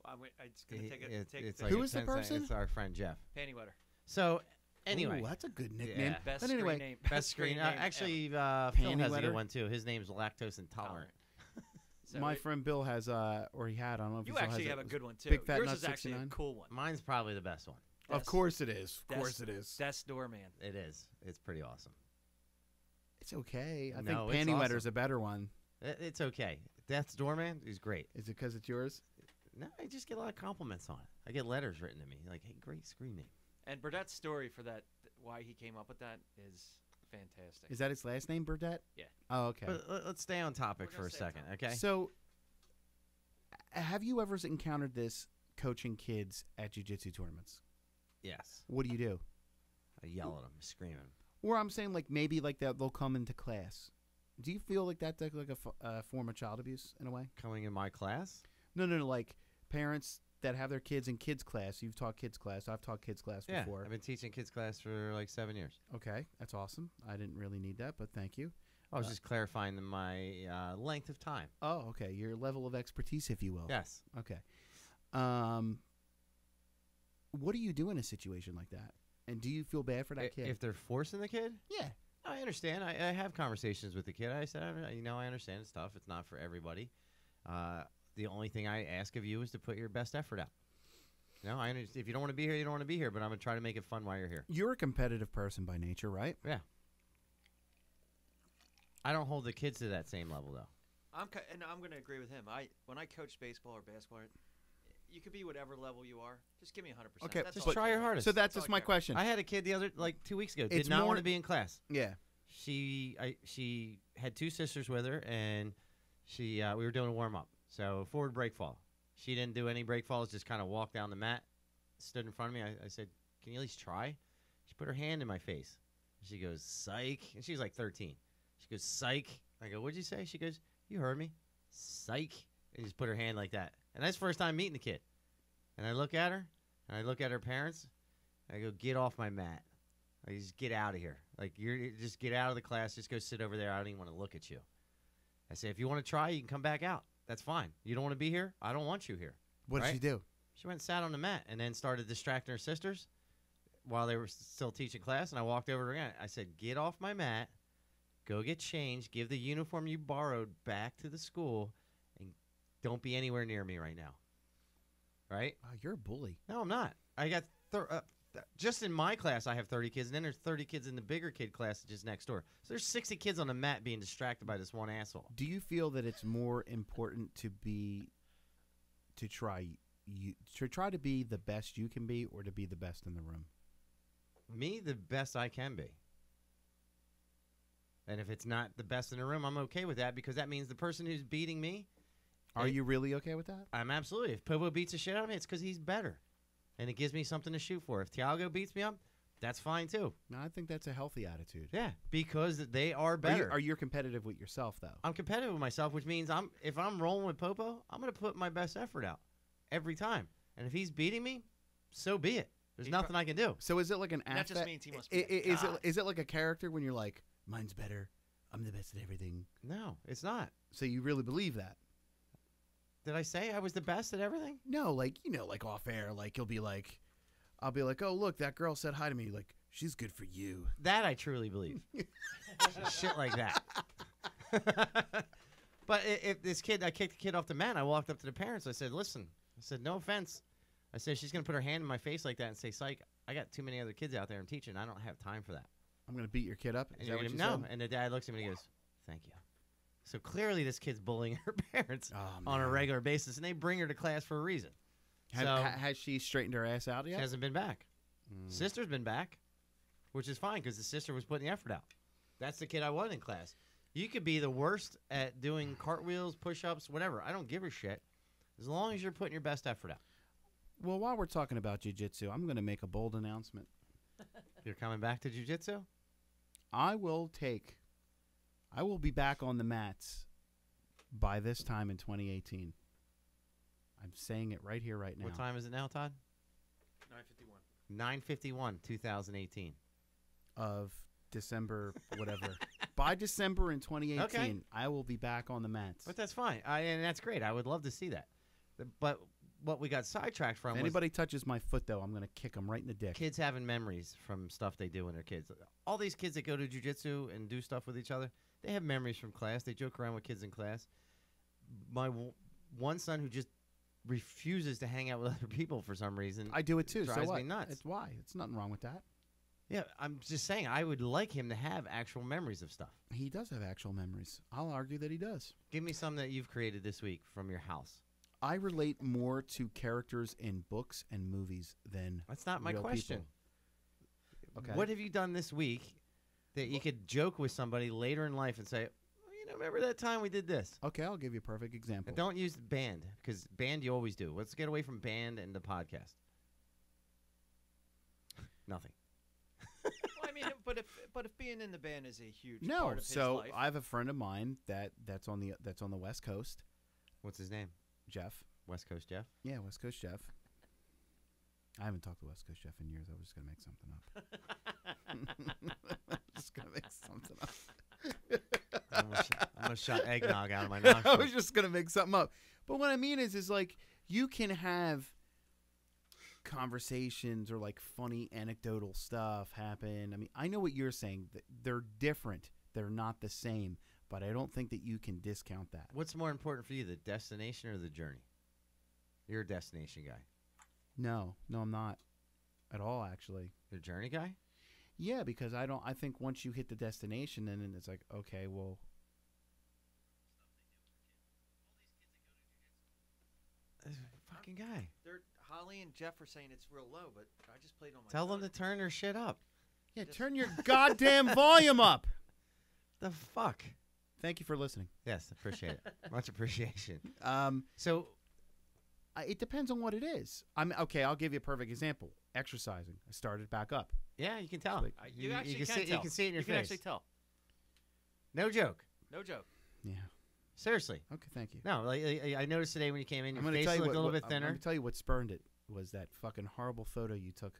I'm just gonna take a It's picture. like Who a is the 10-second person? It's our friend Jeff. Panty wetter. So anyway, Ooh, that's a good nickname. Yeah. Best But anyway, screen name. best screen. name Actually, Phil Panty has a wetter? good one too. His name's lactose intolerant. So My it- friend Bill has or he had. I don't know if You he still actually has have it. a good one too. Big Fat Yours Nut is actually a 69. cool one. Mine's probably the best one. Of course it is. Of course it That's- is. That's doorman. It is. It's pretty awesome. It's okay. I No, think it's Panty awesome. Wetter's a better one. It's okay. Death's Doorman is great. Is it because it's yours? No, I just get a lot of compliments on it. I get letters written to me like, "Hey, great screen name." And Burdette's story for that, why he came up with that, is fantastic. Is that his last name, Burdette? Yeah. Oh, okay. But let's stay on topic We're for gonna a stay on second, topic. okay? So, have you ever encountered this coaching kids at jiu-jitsu tournaments? Yes. What do? I yell at them, screaming. Or I'm saying like maybe like that they'll come into class. Do you feel like that's like a form of child abuse in a way? Coming in my class? No, like parents that have their kids in kids class. You've taught kids class. I've taught kids class Yeah, before. I've been teaching kids class for like 7 years. Okay, that's awesome. I didn't really need that, but thank you. I was just clarifying my length of time. Oh, okay. Your level of expertise, if you will. Yes. Okay. What do you do in a situation like that? And do you feel bad for that kid? If they're forcing the kid? Yeah. I understand. I have conversations with the kid. I said, I understand it's tough. It's not for everybody. The only thing I ask of you is to put your best effort out. I understand. If you don't want to be here, you don't want to be here, but I'm going to try to make it fun while you're here. You're a competitive person by nature, right? Yeah. I don't hold the kids to that same level, though. I'm going to agree with him. When I coach baseball or basketball, you could be whatever level you are. Just give me 100%. Okay, That's just all I try care your about. hardest. So that's just my question. I had a kid 2 weeks ago. It's Did not more- want to be in class. Yeah. She had 2 sisters with her, and we were doing a warm up. So forward break fall. She didn't do any break falls. Just kind of walked down the mat, stood in front of me. I said, "Can you at least try?" She put her hand in my face. She goes, "Psych," and she was like 13. She goes, "Psych." I go, "What'd you say?" She goes, "You heard me, psych." And just put her hand like that. And that's the first time meeting the kid. And I look at her, and I look at her parents. And I go, "Get off my mat. Like, just get out of here. Like, just get out of the class. Just go sit over there. I don't even want to look at you." I say, "If you want to try, you can come back out. That's fine. You don't want to be here? I don't want you here." What did she do? She went and sat on the mat and then started distracting her sisters while they were still teaching class. And I walked over to her again. I said, "Get off my mat. Go get changed. Give the uniform you borrowed back to the school. And don't be anywhere near me right now." Right? Wow, you're a bully. No, I'm not. I got just in my class, I have 30 kids, and then there's 30 kids in the bigger kid class just next door. So there's 60 kids on the mat being distracted by this one asshole. Do you feel that it's more important to try to be the best you can be, or to be the best in the room? Me, the best I can be. And if it's not the best in the room, I'm okay with that, because that means the person who's beating me. Are you really okay with that? I'm absolutely. If Popo beats the shit out of me, it's because he's better. And it gives me something to shoot for. If Thiago beats me up, that's fine too. No, I think that's a healthy attitude. Yeah, because they are better. Are you competitive with yourself, though? I'm competitive with myself, which means if I'm rolling with Popo, I'm going to put my best effort out every time. And if he's beating me, so be it. There's nothing I can do. So is it like an That affect? just means he must be a god. Is it like a character when you're like, mine's better, I'm the best at everything? No, it's not. So you really believe that? Did I say I was the best at everything? No, like, like off air, like I'll be like, "Oh, look, that girl said hi to me. Like, she's good for you." That I truly believe. Shit like that. But if this kid, I kicked the kid off the mat. I walked up to the parents. I said, "Listen," I said, "no offense." I said, "She's going to put her hand in my face like that and say, 'Psych, I got too many other kids out there I'm teaching. I don't have time for that.'" I'm going to beat your kid up? And Is you're that what gonna, you no. said? And the dad looks at me and he goes, "Thank you." So clearly this kid's bullying her parents Oh, on a man. regular basis, and they bring her to class for a reason. Has she straightened her ass out She yet? hasn't been back. Mm. Sister's been back, which is fine because the sister was putting the effort out. That's the kid I wanted in class. You could be the worst at doing cartwheels, push-ups, whatever. I don't give a shit as long as you're putting your best effort out. Well, while we're talking about jiu-jitsu, I'm going to make a bold announcement. You're coming back to jiu-jitsu? I will be back on the mats by this time in 2018. I'm saying it right here, right now. What time is it now, Todd? 9:51. 9:51, 2018. Of December, whatever. By December in 2018, Okay. I will be back on the mats. But that's fine. And that's great. I would love to see that. But what we got sidetracked from If was anybody touches my foot, though, I'm going to kick them right in the dick. kids having memories from stuff they do when they're kids. All these kids that go to jiu-jitsu and do stuff with each other, they have memories from class. They joke around with kids in class. My one son who just refuses to hang out with other people for some reason. I do it too. So drives what? me nuts. It's why. It's nothing wrong with that. Yeah, I'm just saying I would like him to have actual memories of stuff. He does have actual memories. I'll argue that he does. Give me some that you've created this week from your house. I relate more to characters in books and movies than That's not my real question. people. Okay. What have you done this week that you could joke with somebody later in life and say, remember that time we did this? Okay, I'll give you a perfect example. And don't use band, because band you always do. Let's get away from band and the podcast. Nothing. Well, I mean, but if being in the band is a huge No, part of his so life. I have a friend of mine that's on the West Coast, What's his name? Jeff. West Coast Jeff? Yeah, West Coast Jeff. I haven't talked to West Coast Jeff in years. I was just gonna make something up. Just gonna make something up. I almost shot eggnog out of my I nostrils. was just gonna make something up. But what I mean is like you can have conversations or like funny anecdotal stuff happen. I mean, I know what you're saying. They're different. They're not the same. But I don't think that you can discount that. What's more important for you, the destination or the journey? You're a destination guy. No, I'm not at all. Actually, You're a journey guy? yeah, because I think once you hit the destination, then it's like, okay, well, This fucking guy. Holly and Jeff are saying it's real low, but I just played on my Tell them phone. to turn their shit up. yeah, Just- turn your goddamn volume up. The fuck? Thank you for listening. Yes, appreciate it. Much appreciation. So it depends on what it is. Okay, I'll give you a perfect example. Exercising. I started back up. Yeah, you can tell. Like, You actually can can see, tell. You can see it in your You can face. actually tell. No joke. No joke. Yeah. Seriously. Okay, thank you. No, like, I noticed today when you came in, your I'm gonna face tell you looked a little bit I'm thinner. going to tell you what spurned it was that fucking horrible photo you took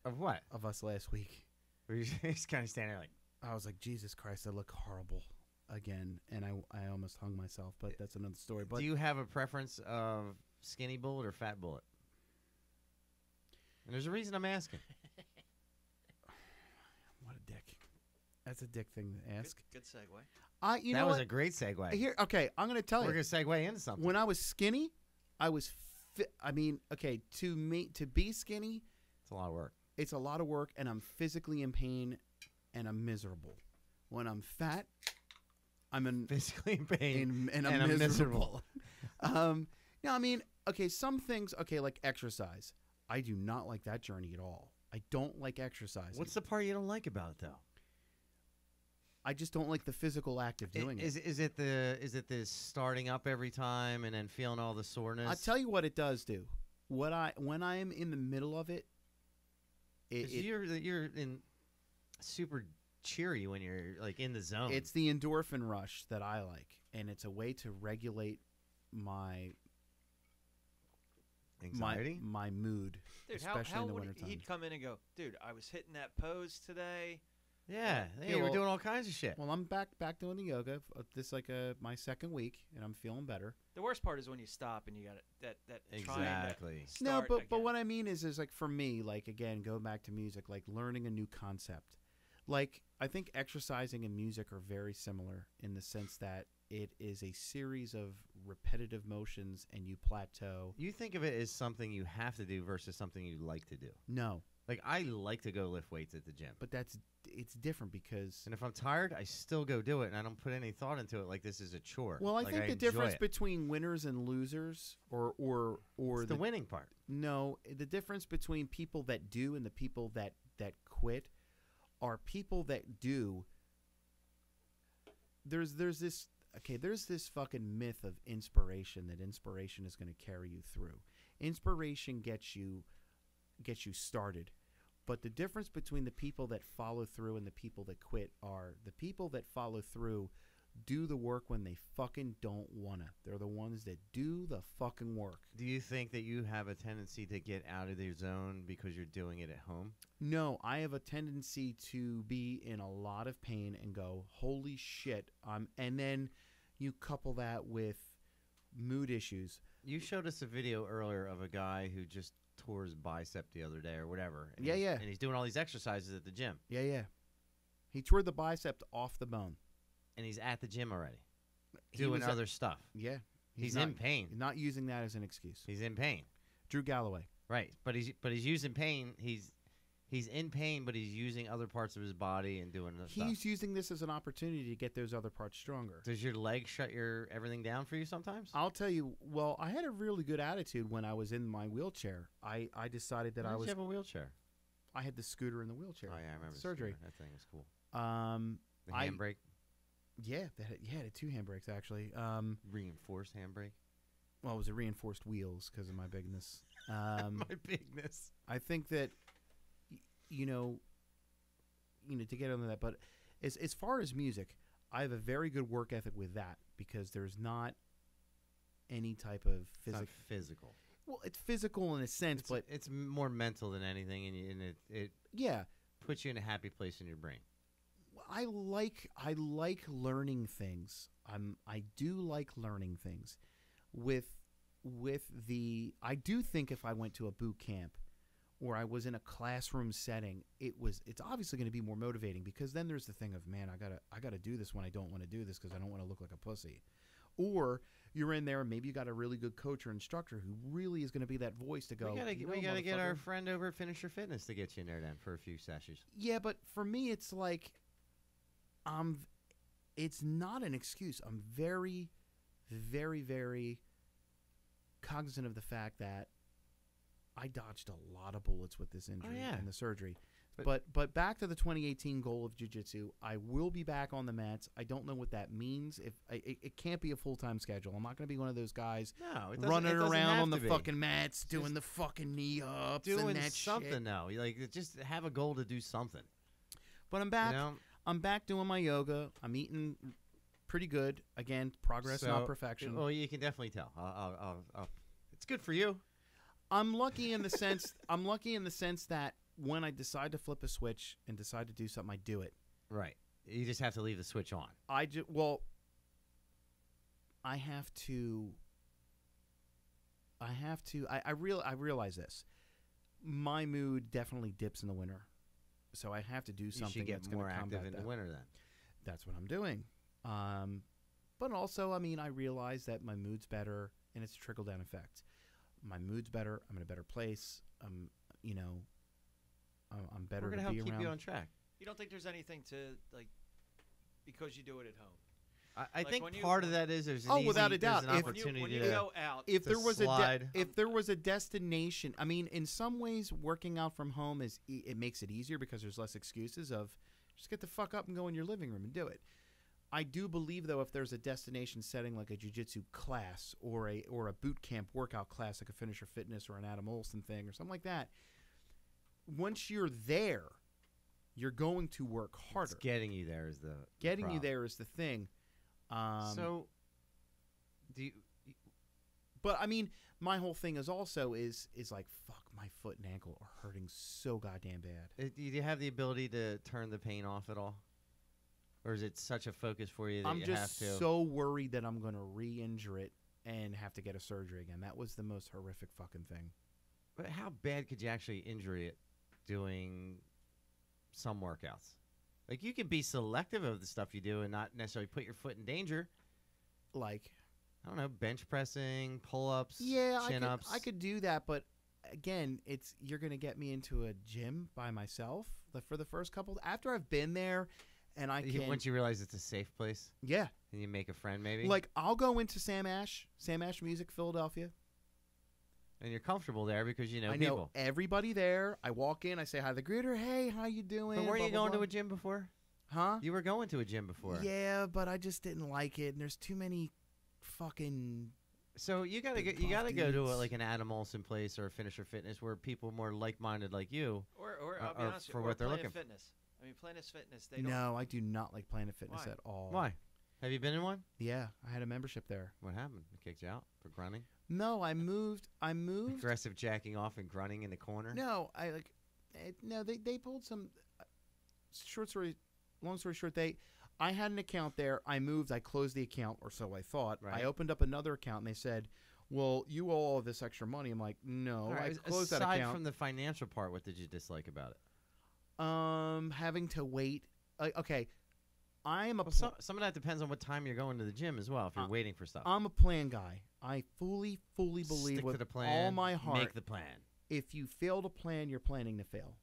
Of what? of us last week. Were you just kind of standing there like, I was like, Jesus Christ, I look horrible again, and I almost hung myself, but that's another story. But do you have a preference of skinny bullet or fat bullet? And there's a reason I'm asking. what a dick. That's a dick thing to ask. Good segue. You That know was what? a great segue. Here, okay, I'm going to tell We're you. going to segue into something. When I was skinny, I was okay, to be skinny, It's a lot of work. it's a lot of work, and I'm physically in pain, and I'm miserable. When I'm fat, I'm in Physically in pain. and I'm miserable. Now, I mean, okay, some things, okay, like exercise. I do not like that journey at all. I don't like exercising. What's the part you don't like about it, though? I just don't like the physical act of doing it. Is it the starting up every time and then feeling all the soreness? I'll tell you what it does do. When I am in the middle of it, 'Cause you're in super cheery when you're like in the zone. it's the endorphin rush that I like, and it's a way to regulate my anxiety. my mood, Dude, especially how in the would wintertime. he'd come in and go, dude, I was hitting that pose today. Yeah, Yeah, we're well- doing all kinds of shit. Well, I'm back doing the yoga. This like my second week, and I'm feeling better. The worst part is when you stop and you got that Exactly. No, Start but again. what I mean is like for me, like again, go back to music, like learning a new concept. Like I think exercising and music are very similar in the sense that it is a series of repetitive motions, and you plateau. You think of it as something you have to do versus something you like to do. No, Like I like to go lift weights at the gym, but it's different because and if I'm tired, I still go do it, and I don't put any thought into it. Like this is a chore. well, I Like, think the enjoy difference it. between winners and losers, or It's the winning part. No, the difference between people that do and the people that quit are people that do. There's this fucking myth of inspiration, that inspiration is going to carry you through. Inspiration gets you started. But the difference between the people that follow through and the people that quit are the people that follow through do the work when they fucking don't wanna. They're the ones that do the fucking work. Do you think that you have a tendency to get out of your zone because you're doing it at home? No, I have a tendency to be in a lot of pain and go, holy shit. And then you couple that with mood issues. You showed us a video earlier of a guy who just tore his bicep the other day or whatever. And Yeah, he's- yeah. And he's doing all these exercises at the gym. Yeah. He tore the bicep off the bone. And he's at the gym already. He Doing was at- other stuff. Yeah. He's not, in pain. Not using that as an excuse. He's in pain. Drew Galloway. Right. But he's using pain. He's in pain, but he's using other parts of his body and doing other stuff. He's using this as an opportunity to get those other parts stronger. Does your leg shut everything down for you sometimes? I'll tell you, well, I had a really good attitude when I was in my wheelchair. I decided that Why I did was you have a wheelchair? I had the scooter in the woucher. Oh yeah, I remember the surgery. scooter. That thing was cool. Um, The I- handbrake. Yeah, it had 2 handbrakes actually. Reinforced handbrake. Well, it was a reinforced wheels because of my bigness. My bigness. I think that, you know, to get into that. But as far as music, I have a very good work ethic with that because there's not any type of physical. Well, it's physical in a sense, but it's more mental than anything, and it yeah puts you in a happy place in your brain. I like learning things. I do like learning things. I do think if I went to a boot camp or I was in a classroom setting, it's obviously going to be more motivating because then there's the thing of, man, I gotta do this when I don't want to do this because I don't want to look like a pussy. Or you're in there and maybe you got a really good coach or instructor who really is going to be that voice to go. We gotta get our friend over at Finisher Fitness to get you in there then for a few sessions. Yeah, but for me, it's like, it's not an excuse. I'm very, very, very cognizant of the fact that I dodged a lot of bullets with this injury and the surgery. But back to the 2018 goal of jiu-jitsu, I will be back on the mats. I don't know what that means. It can't be a full-time schedule. I'm not going to be one of those guys running around on the fucking mats doing the fucking knee ups doing and that something shit. now. Like, just have a goal to do something. But I'm back. You know? I'm back doing my yoga. I'm eating pretty good. Again, progress, not perfection. Well, you can definitely tell. I'll it's good for you. I'm lucky in the sense. I'm lucky in the sense that when I decide to flip a switch and decide to do something, I do it. Right. You just have to leave the switch on. I have to. I realize this. My mood definitely dips in the winter, so I have to do something. You should get that's more active in that. the winter then. That's what I'm doing. But also, I mean, I realize that my mood's better, and it's a trickle-down effect. My mood's better. I'm in a better place. I'm better. We're gonna help keep you on track. You don't think there's anything to because you do it at home? I think part of that is there's without a doubt, an opportunity when you to go out. If there was slide. if there was a destination, I mean, in some ways, working out from home it makes it easier because there's less excuses of just get the fuck up and go in your living room and do it. I do believe, though, if there's a destination setting like a jiu-jitsu class or a boot camp workout class like a Finisher Fitness or an Adam Olson thing or something like that, once you're there, you're going to work harder. It's getting you there is the Getting you problem. there is the thing. So, do you? But I mean, my whole thing is also is like, fuck, my foot and ankle are hurting so goddamn bad. Do you have the ability to turn the pain off at all? Or is it such a focus for you that I'm you just have to? so worried that I'm going to re-injure it and have to get a surgery again. That was the most horrific fucking thing. But how bad could you actually injure it doing some workouts? Like, you can be selective of the stuff you do and not necessarily put your foot in danger. Like, I don't know, bench pressing, pull-ups, chin-ups. I could do that, but again, you're going to get me into a gym by myself for the first couple. After I've been there. And once you realize it's a safe place, yeah, and you make a friend, maybe. Like, I'll go into Sam Ash Music, Philadelphia, and you're comfortable there because you know I people. know everybody there. I walk in, I say hi to the greeter. Hey, how you doing? But were you going to a gym before? Huh? You were going to a gym before. Yeah, but I just didn't like it, and there's too many fucking. So you gotta go to like an Adam Olson place or a Finisher Fitness where people more like-minded like you, or I'll be honest, for or what they're Planet looking for. Fitness. I mean, Planet Fitness. They don't. No, I do not like Planet Fitness Why? at all. Why? Have you been in one? Yeah, I had a membership there. What happened? They kicked you out for grunting? No, I moved. Aggressive jacking off and grunting in the corner? No, they pulled some. Long story short, I had an account there. I moved. I closed the account, or so I thought. Right. I opened up another account, and they said, well, you owe all this extra money. I'm like, no, Right, I closed that account. Aside from the financial part, what did you dislike about it? Having to wait. Okay, I'm a. Well, some of that depends on what time you're going to the gym as well. If you're waiting for stuff, I'm a plan guy. I fully believe Stick with to the plan, all my heart. Make the plan. If you fail to plan, you're planning to fail.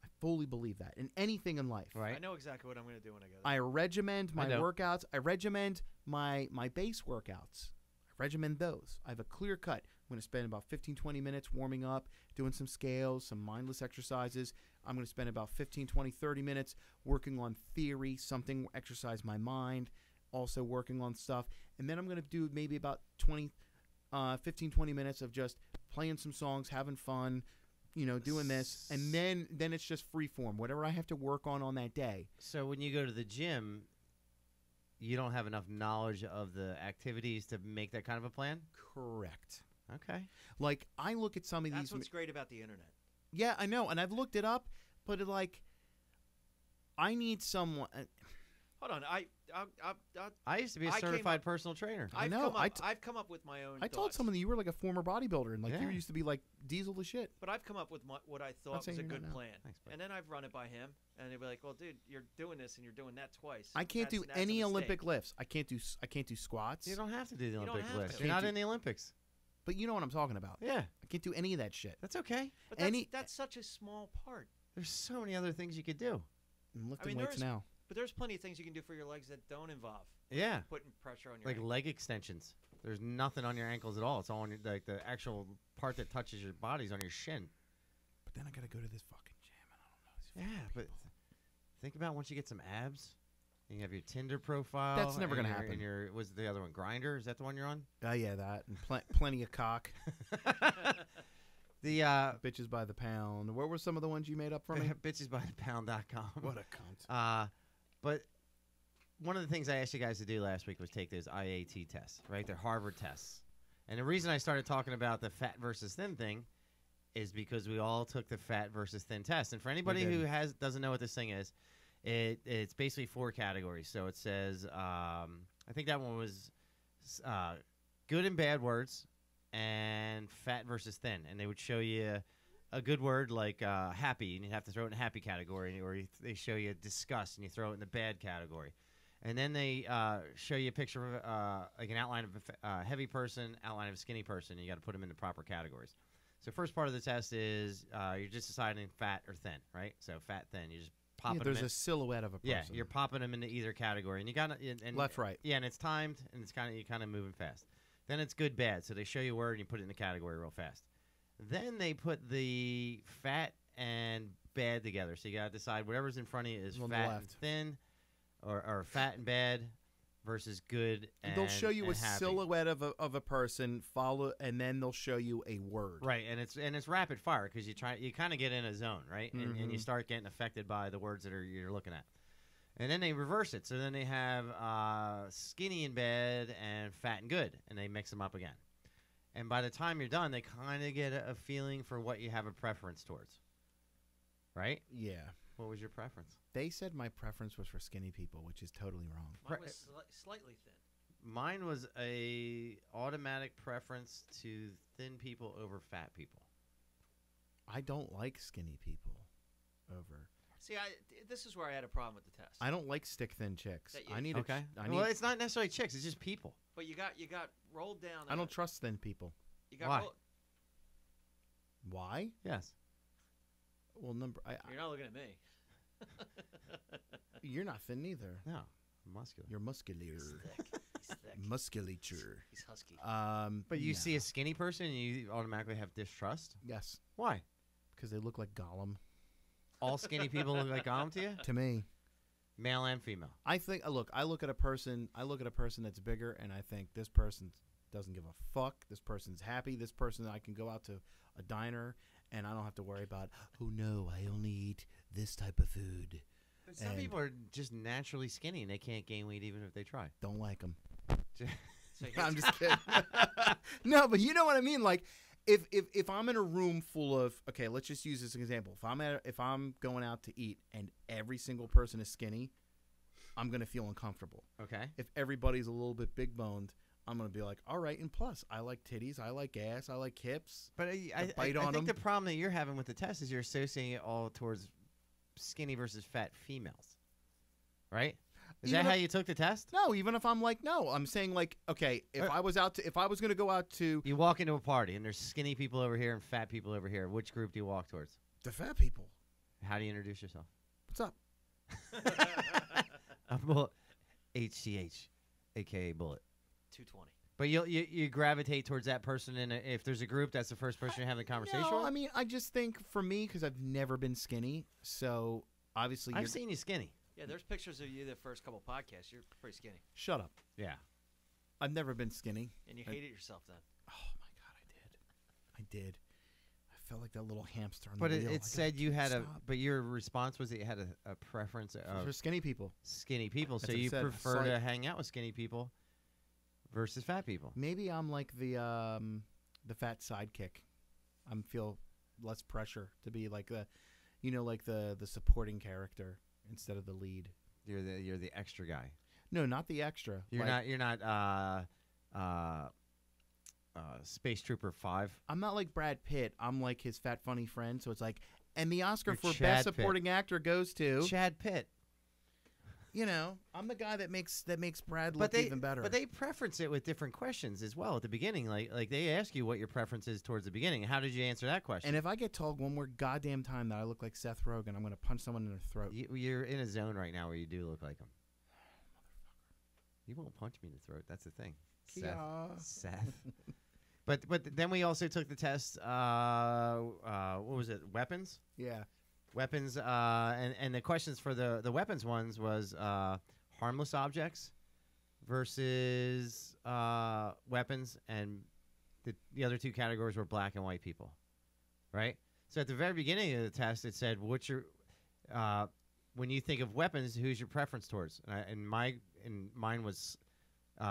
I fully believe that in anything in life. Right. I know exactly what I'm going to do when I go there. I regiment my workouts. I regiment my base workouts. I regiment those. I have a clear cut. I'm going to spend about 15, 20 minutes warming up, doing some scales, some mindless exercises. I'm going to spend about 15, 20, 30 minutes working on theory, something exercise my mind, also working on stuff. And then I'm going to do maybe about 15, 20 minutes of just playing some songs, having fun, doing this. And then it's just free form, whatever I have to work on that day. So when you go to the gym, you don't have enough knowledge of the activities to make that kind of a plan? Correct. Okay. Like, I look at some of these. That's what's great about the internet. Yeah, I know, and I've looked it up, but I need someone. Hold on, I used to be a certified personal trainer. I know. I've come up with my own. I told someone that you were like a former bodybuilder, and Yeah. you used to be like diesel the shit. But I've come up with what I thought was a good plan, Thanks, buddy. and then I've run it by him, and he'd be like, "Well, dude, you're doing this, and you're doing that twice. I can't do That's a any mistake." Olympic lifts. I can't do squats. You don't have to do the You don't Olympic have list. to. You're not Can't in the Olympics. But you know what I'm talking about. Yeah, I can't do any of that shit. that's okay. But any- that's such a small part. There's so many other things you could do. I'm lifting mean, weights there's- now. But there's plenty of things you can do for your legs that don't involve Yeah, putting pressure on your like ankle. leg extensions. There's nothing on your ankles at all. It's all on your, like the actual part that touches your body's on your shin. But then I gotta go to this fucking gym, and I don't know these Yeah, fucking but people. think about once you get some abs, and you have your Tinder profile. That's never and gonna your- happen. And your was the other one Grinder? Is that the one you're on? Yeah, that and plenty of cock. The Bitches by the pound. What were some of the ones you made up for me? bitchesbythepound.com. What a cunt. But one of the things I asked you guys to do last week was take those IAT tests, right? They're Harvard tests. And the reason I started talking about the fat versus thin thing is because we all took the fat versus thin test. And for anybody who doesn't know what this thing is, it's basically 4 categories. So it says, I think that one was good and bad words and fat versus thin. And they would show you a good word like happy, and you have to throw it in the happy category, or they show you disgust, and you throw it in the bad category. And then they show you a picture of like an outline of a heavy person, outline of a skinny person, and you got to put them in the proper categories. So first part of the test is you're just deciding fat or thin, right? So fat, thin. You just pop them There's in. a silhouette of a person. Yeah, you're popping them into either category, and you got to left, right. Yeah, and it's timed, and it's you're kind of moving fast. Then it's good, bad. So they show you a word, and you put it in the category real fast. Then they put the fat and bad together. So you got to decide whatever's in front of you is On the fat and left. thin, or fat and bad versus good and They'll show you and a happy. silhouette of a person, and then they'll show you a word. Right, and it's rapid fire because you kind of get in a zone, right, and you start getting affected by the words that you're looking at, and then they reverse it. So then they have skinny and bad and fat and good, and they mix them up again. And by the time you're done, they kind of get a feeling for what you have a preference towards, right? Yeah. What was your preference? They said my preference was for skinny people, which is totally wrong. Mine was slightly thin. Mine was a automatic preference to thin people over fat people. I don't like skinny people over. See, this is where I had a problem with the test. I don't like stick thin chicks. That you- I need Okay. I Well, it's not necessarily chicks; it's just people. But you got rolled down. I don't trust thin people. You got Why? Why? Yes. Well, You're not looking at me. you're not thin either. No. Muscular. You're muscular. He's thick. He's thick. Musculature. He's husky. But you no. see a skinny person and you automatically have distrust? Yes, Why? because they look like Gollum All skinny people look like Gollum to you? to me. Male and female. I think. I look at a person. I look at a person that's bigger, and I think this person doesn't give a fuck. This person's happy. This person, I can go out to a diner, and I don't have to worry about. Oh no, I only eat this type of food. But some And- people are just naturally skinny and they can't gain weight even if they try. Don't like them. So I'm just kidding. No, but you know what I mean. Like, if I'm in a room full of, okay, let's just use this as an example. If I'm going out to eat and every single person is skinny, I'm gonna feel uncomfortable. Okay. If everybody's a little bit big boned, I'm gonna be like, all right. And plus, I like titties, I like ass, I like hips. But I bite on think 'em. the problem that you're having with the test is you're associating it all towards skinny versus fat females. Right? Is Even that how if- you took the test? No, even if I'm like, no, I'm saying like, okay, if I was gonna go out to You walk into a party and there's skinny people over here and fat people over here. Which group do you walk towards? the fat people, How do you introduce yourself? what's up? I'm Bullet. HCH, a.k.a. Bullet. 220. But you gravitate towards that person, and if there's a group, that's the first person you're having a conversation No, with? I mean, I just think for me, because I've never been skinny, so obviously I've seen you skinny. Yeah, there's pictures of you the first couple podcasts. You're pretty skinny. Shut up. Yeah. I've never been skinny. And you hated yourself then. Oh, my God, I did. I felt like that little hamster on But the wheel. it said you had but your response was that you had a preference of for skinny people. skinny people, That's so what it you said. prefer to hang out with skinny people versus fat people. Maybe I'm like the fat sidekick. I feel less pressure to be like the supporting character instead of the lead. You're the extra guy. No, not the extra. You're Like, not Space Trooper 5. I'm not like Brad Pitt. I'm like his fat funny friend. So it's like, and the Oscar You're for Chad best Pitt. supporting actor goes to. Chad Pitt. You know, I'm the guy that makes Brad look even better. But they preference it with different questions as well at the beginning. Like they ask you what your preference is towards the beginning. How did you answer that question? And if I get told one more goddamn time that I look like Seth Rogen, I'm going to punch someone in the throat. You're in a zone right now where you do look like him. You won't punch me in the throat. That's the thing. Seth. But then we also took the test. What was it? Weapons. Yeah. Weapons. And the questions for the weapons ones was harmless objects versus weapons, and the other two categories were black and white people. Right. So at the very beginning of the test, it said, "What's your when you think of weapons, who's your preference towards?" And mine was,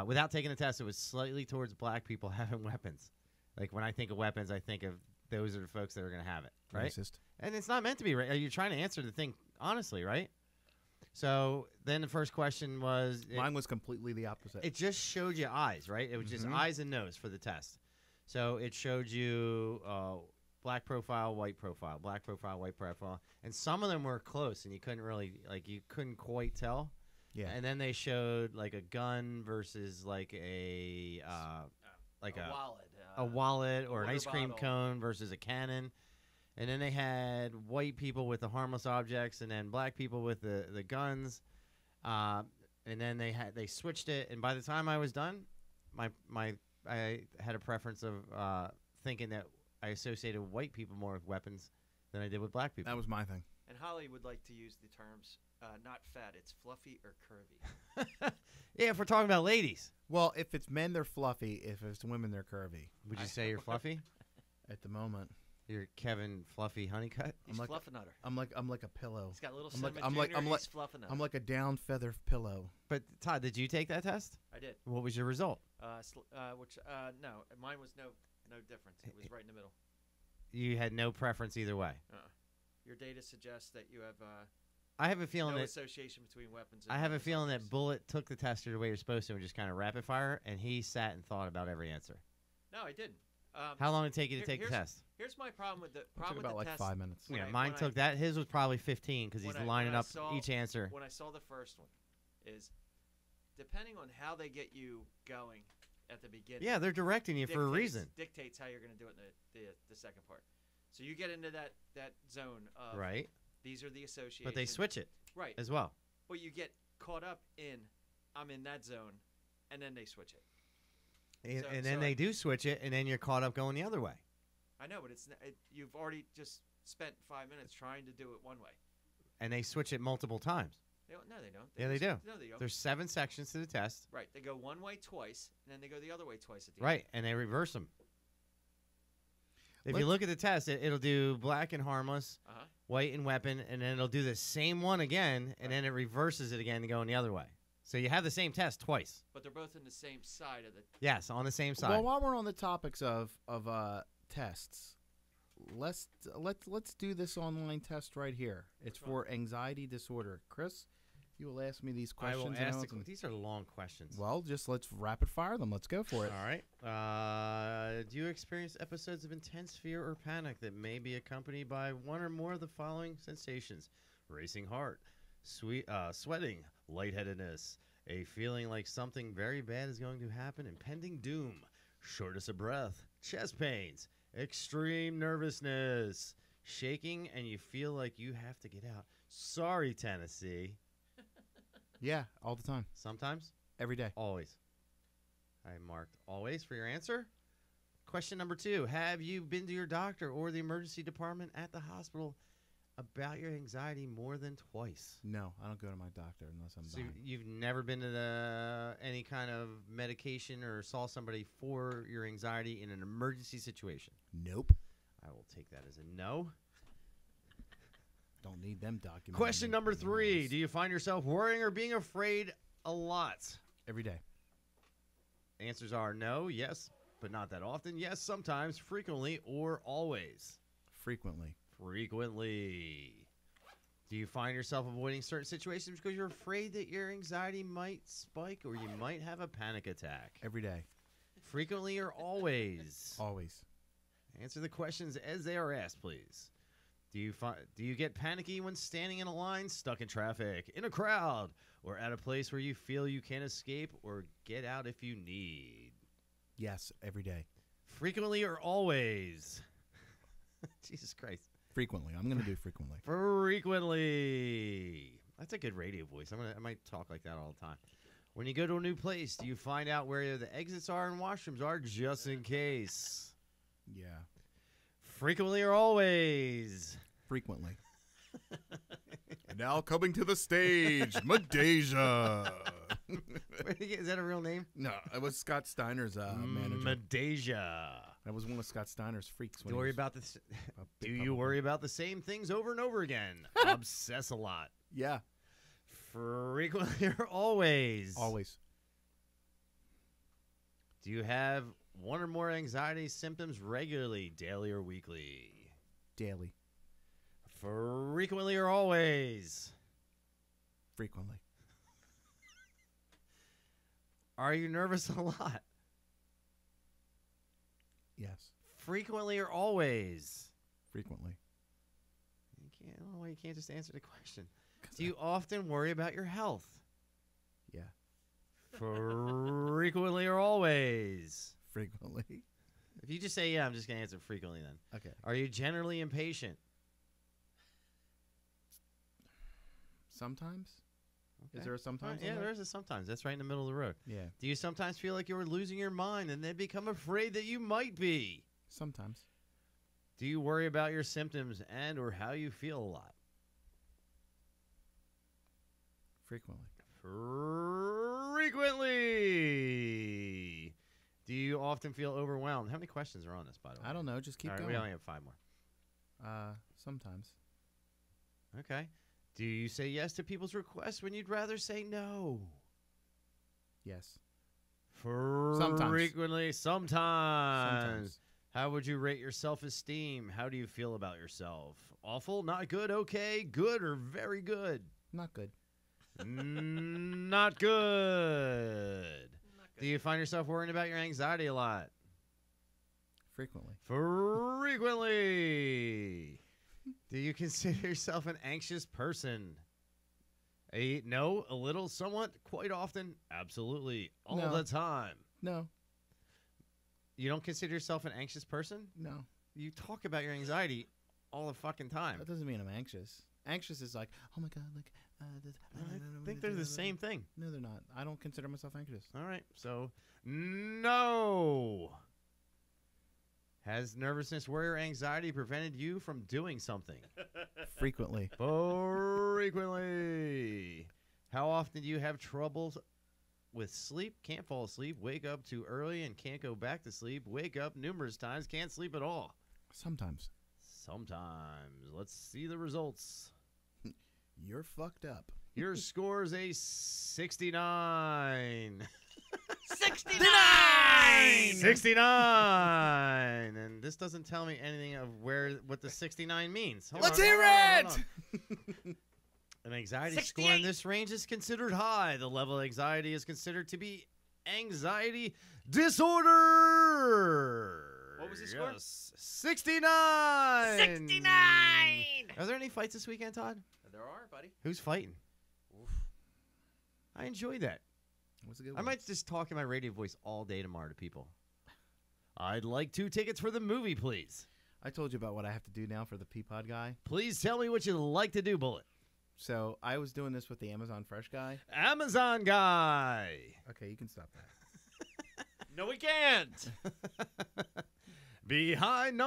without taking the test, it was slightly towards black people having weapons. Like when I think of weapons, I think of those are the folks that are going to have it, right? Racist. And it's not meant to be right. You're trying to answer the thing honestly, right? So then the first question was, Mine was completely the opposite. it just showed you eyes, right? It was just eyes and nose for the test. So it showed you black profile, white profile, black profile, white profile, and some of them were close, and you couldn't quite tell. Yeah. And then they showed like a gun versus like a wallet. a wallet or an water ice cream bottle. cone versus a cannon. And then they had white people with the harmless objects, and then black people with the guns. And then they switched it. And by the time I was done, I had a preference of thinking that I associated white people more with weapons than I did with black people. That was my thing. And Holly would like to use the terms not fat, it's fluffy or curvy. Yeah, if we're talking about ladies. Well, if it's men, they're fluffy. If it's women, they're curvy. Would you say you're fluffy? At the moment, You're Kevin Fluffy Honeycutt? He's like- fluffernutter. I'm like a pillow. He's got a little I'm like- cinnamon I'm like- junior, I'm like- he's fluffernutter. I'm like a down feather pillow. But Todd, did you take that test? I did. What was your result? No, mine was no difference. It was right in the middle. You had no preference either way. Your data suggests that you have I have a feeling no that association between weapons. And I have a harmless feeling that objects. Bullet took the test the way you're supposed to and just kind of rapid fire, and he sat and thought about every answer. No, I didn't. How long did it take you to here- take the here's- test? Here's my problem with the It took problem with about the like test. 5 minutes. When Yeah, I- mine when took that. His was probably 15 because he's when I- lining when I up saw- each answer. When I saw the first one, is depending on how they get you going at the beginning. Yeah, they're directing you for a reason. Dictates how you're going to do it in the second part. So you get into that zone of Right. these are the associations. But they switch it right. as well. But you get caught up in I'm in that zone, and then they switch it. And, So- and then so they I- do switch it, and then you're caught up going the other way. I know, but you've already just spent 5 minutes trying to do it one way. And they switch it multiple times. No, they don't. Yeah, they do. No, they don't. There's 7 sections to the test. Right. They go one way twice, and then they go the other way twice at the end. Right, and they reverse them. If you Let's- look at the test, it'll do black and harmless, Uh-huh. white and weapon, and then it'll do the same one again, and then it reverses it again to go in the other way. So you have the same test twice. But they're both in the same side of the. Yes, on the same side. Well, while we're on the topics of tests, let's do this online test right here. It's Which one? for anxiety disorder. Chris, you will ask me these I questions. will and ask I'll the, answer them. these are long questions. Well, just let's rapid fire them. Let's go for it. All right. Do you experience episodes of intense fear or panic that may be accompanied by one or more of the following sensations: racing heart, sweating, lightheadedness, a feeling like something very bad is going to happen, impending doom, shortness of breath, chest pains, extreme nervousness, shaking, and you feel like you have to get out? Sorry, Tennessee. Yeah, all the time, Sometimes, every day. always. I marked always for your answer. Question number 2. Have you been to your doctor or the emergency department at the hospital about your anxiety more than twice? No, I don't go to my doctor unless I'm So dying. you've never been to any kind of medication or saw somebody for your anxiety in an emergency situation? Nope. I will take that as a no. Don't need them documented. Question number 3. Do you find yourself worrying or being afraid a lot? Every day. Answers are no, yes, but not that often. Yes, sometimes, frequently, or always. Frequently. Frequently. Do you find yourself avoiding certain situations because you're afraid that your anxiety might spike or you might have a panic attack? Every day. Frequently or always? Always. Answer the questions as they are asked, please. Do you get panicky when standing in a line, stuck in traffic, in a crowd, or at a place where you feel you can't escape or get out if you need? Yes, every day. Frequently or always? Jesus Christ. Frequently. I'm going to do frequently. Frequently. That's a good radio voice. I might talk like that all the time. When you go to a new place, do you find out where the exits are and washrooms are just in case? Yeah. Frequently or always? Frequently. And now coming to the stage, Medeja. Is that a real name? No, it was Scott Steiner's manager. Medeja. That was one of Scott Steiner's freaks. Do you worry about the same things over and over again? Obsess a lot. Yeah. Frequently or always? Always. Do you have one or more anxiety symptoms regularly, daily or weekly? Daily. Frequently or always? Frequently. Are you nervous a lot? Yes. Frequently or always? Frequently. I don't know why you can't just answer the question. Do you often worry about your health? Yeah. Frequently or always? Frequently. If you just say yeah, I'm just going to answer frequently then. Okay. Are you generally impatient? Sometimes. Okay. Is there a sometimes? Yeah, on there is a sometimes. That's right in the middle of the road. Yeah. Do you sometimes feel like you're losing your mind and then become afraid that you might be? Sometimes. Do you worry about your symptoms and or how you feel a lot? Frequently. Frequently. Do you often feel overwhelmed? How many questions are on this, by the way? I don't know. Just keep All right, going. we only have 5 more. Sometimes. Okay. Do you say yes to people's requests when you'd rather say no? Yes. Frequently. Sometimes. Sometimes. How would you rate your self-esteem? How do you feel about yourself? Awful, not good, okay, good, or very good? Not good. Not good. Do you find yourself worrying about your anxiety a lot? Frequently. Frequently. Do you consider yourself an anxious person? No, a little, somewhat, quite often, absolutely, all No. the time. No. You don't consider yourself an anxious person? No. You talk about your anxiety all the fucking time. That doesn't mean I'm anxious. Anxious is like, oh my God, like. I think they're the same thing. No, they're not. I don't consider myself anxious. All right, so no. Has nervousness, worry, or anxiety prevented you from doing something? Frequently. Frequently. How often do you have troubles with sleep? Can't fall asleep, wake up too early and can't go back to sleep, wake up numerous times, can't sleep at all? Sometimes. Sometimes. Let's see the results. You're fucked up. Your score is a 69. 69! 69! And this doesn't tell me anything of what the 69 means. Let's hear it! Hold on. An anxiety 68. score in this range is considered high. The level of anxiety is considered to be anxiety disorder. What was the score? Yes. 69! 69! Are there any fights this weekend, Todd? There are, buddy. Who's fighting? Oof. I enjoy that. What's a good I one? might just talk in my radio voice all day tomorrow to people. I'd like 2 tickets for the movie, please. I told you about what I have to do now for the Peapod guy. Please tell me what you'd like to do, Bullet. So I was doing this with the Amazon Fresh guy. Amazon guy. Okay, you can stop that. No, we can't. Behind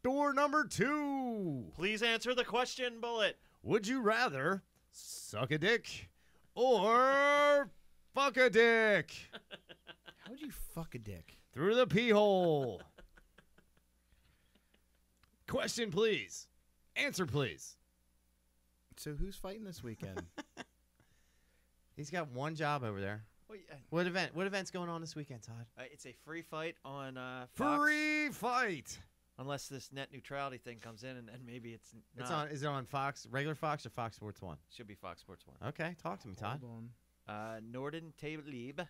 door number 2. Please answer the question, Bullet. Would you rather suck a dick or fuck a dick How would you fuck a dick? through the pee hole? Question, please. Answer, please. So who's fighting this weekend? He's got one job over there. Well, What event's going on this weekend, Todd? it's a free fight on Fox. Free fight. Unless this net neutrality thing comes in, and maybe it's not. It's on. Is it on Fox, regular Fox, or Fox Sports 1? Should be Fox Sports 1. Okay, talk to me, Todd. Hold on. Norden Talib.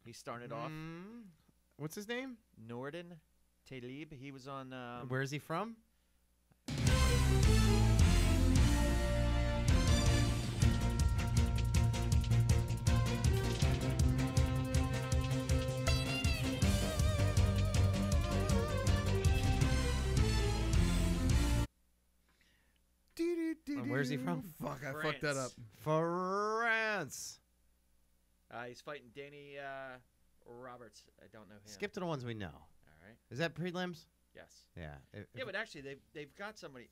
He started off. What's his name? Norden Talib. He was on. Where is he from? Where's he from? Fuck, I France. fucked that up. France. He's fighting Danny Roberts. I don't know him. Skip to the ones we know. All right. Is that prelims? Yes. Yeah. Yeah, but actually, they've got somebody.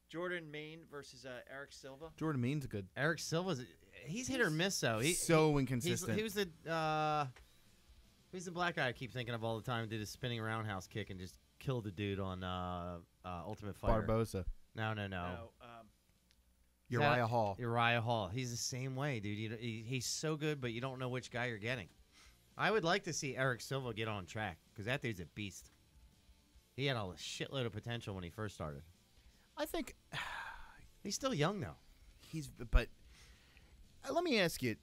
Jordan Maine versus Eric Silva. Jordan Mean's good. Eric Silva's he's hit or miss though. Inconsistent. He was the black guy I keep thinking of all the time. Did a spinning roundhouse kick and just killed the dude on Ultimate Fighter. Barbosa. No. Uriah Hall. Uriah Hall. He's the same way, dude. He's so good, but you don't know which guy you're getting. I would like to see Eric Silva get on track because that dude's a beast. He had a shitload of potential when he first started. I think He's still young though. but let me ask you.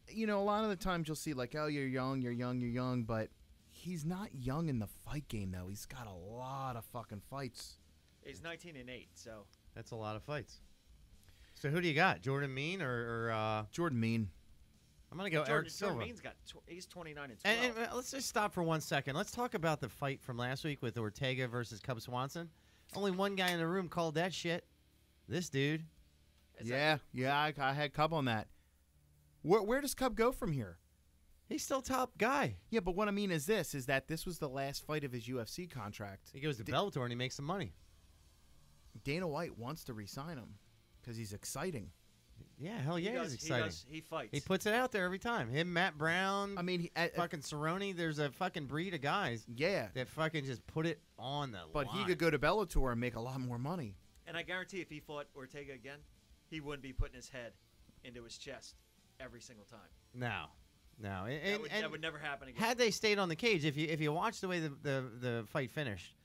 You know, a lot of the times you'll see like, oh, you're young, but he's not young in the fight game though. He's got a lot of fucking fights. He's 19-8, so That's a lot of fights. So who do you got? Jordan Mean or Jordan Mean. I'm gonna go Eric Silva. Jordan Maine's got he's 29 and 12. And let's just stop for 1 second. Let's talk about the fight from last week with Ortega versus Cub Swanson. Only one guy in the room called that shit. This dude. I had Cub on that. Where does Cub go from here? He's still top guy. Yeah, but what I mean is that this was the last fight of his UFC contract. He goes to Bellator and he makes some money. Dana White wants to re-sign him because he's exciting. Yeah, hell yeah, he's exciting. He fights. He puts it out there every time. Him, Matt Brown. I mean, fucking Cerrone. There's a fucking breed of guys. Yeah, that fucking just put it on the but line. he could go to Bellator and make a lot more money. And I guarantee if he fought Ortega again, he wouldn't be putting his head into his chest every single time. No. That would never happen again. Had they stayed on the cage, if you watch the way the fight finished,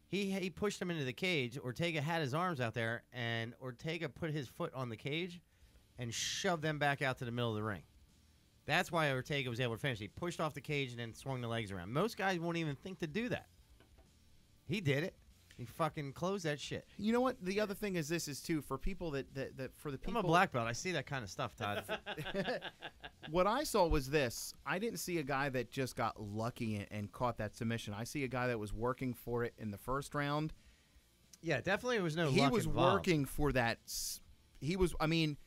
he pushed him into the cage. Ortega had his arms out there, and Ortega put his foot on the cage and shoved them back out to the middle of the ring. That's why Ortega was able to finish. He pushed off the cage and then swung the legs around. Most guys won't even think to do that. He did it. He fucking closed that shit. You know what? The other thing is this is too for people that for the people. I'm a black belt. I see that kind of stuff, Todd. What I saw was this. I didn't see a guy that just got lucky and caught that submission. I see a guy that was working for it in the first round. Yeah, definitely was no He luck was involved. working for that. He was. I mean,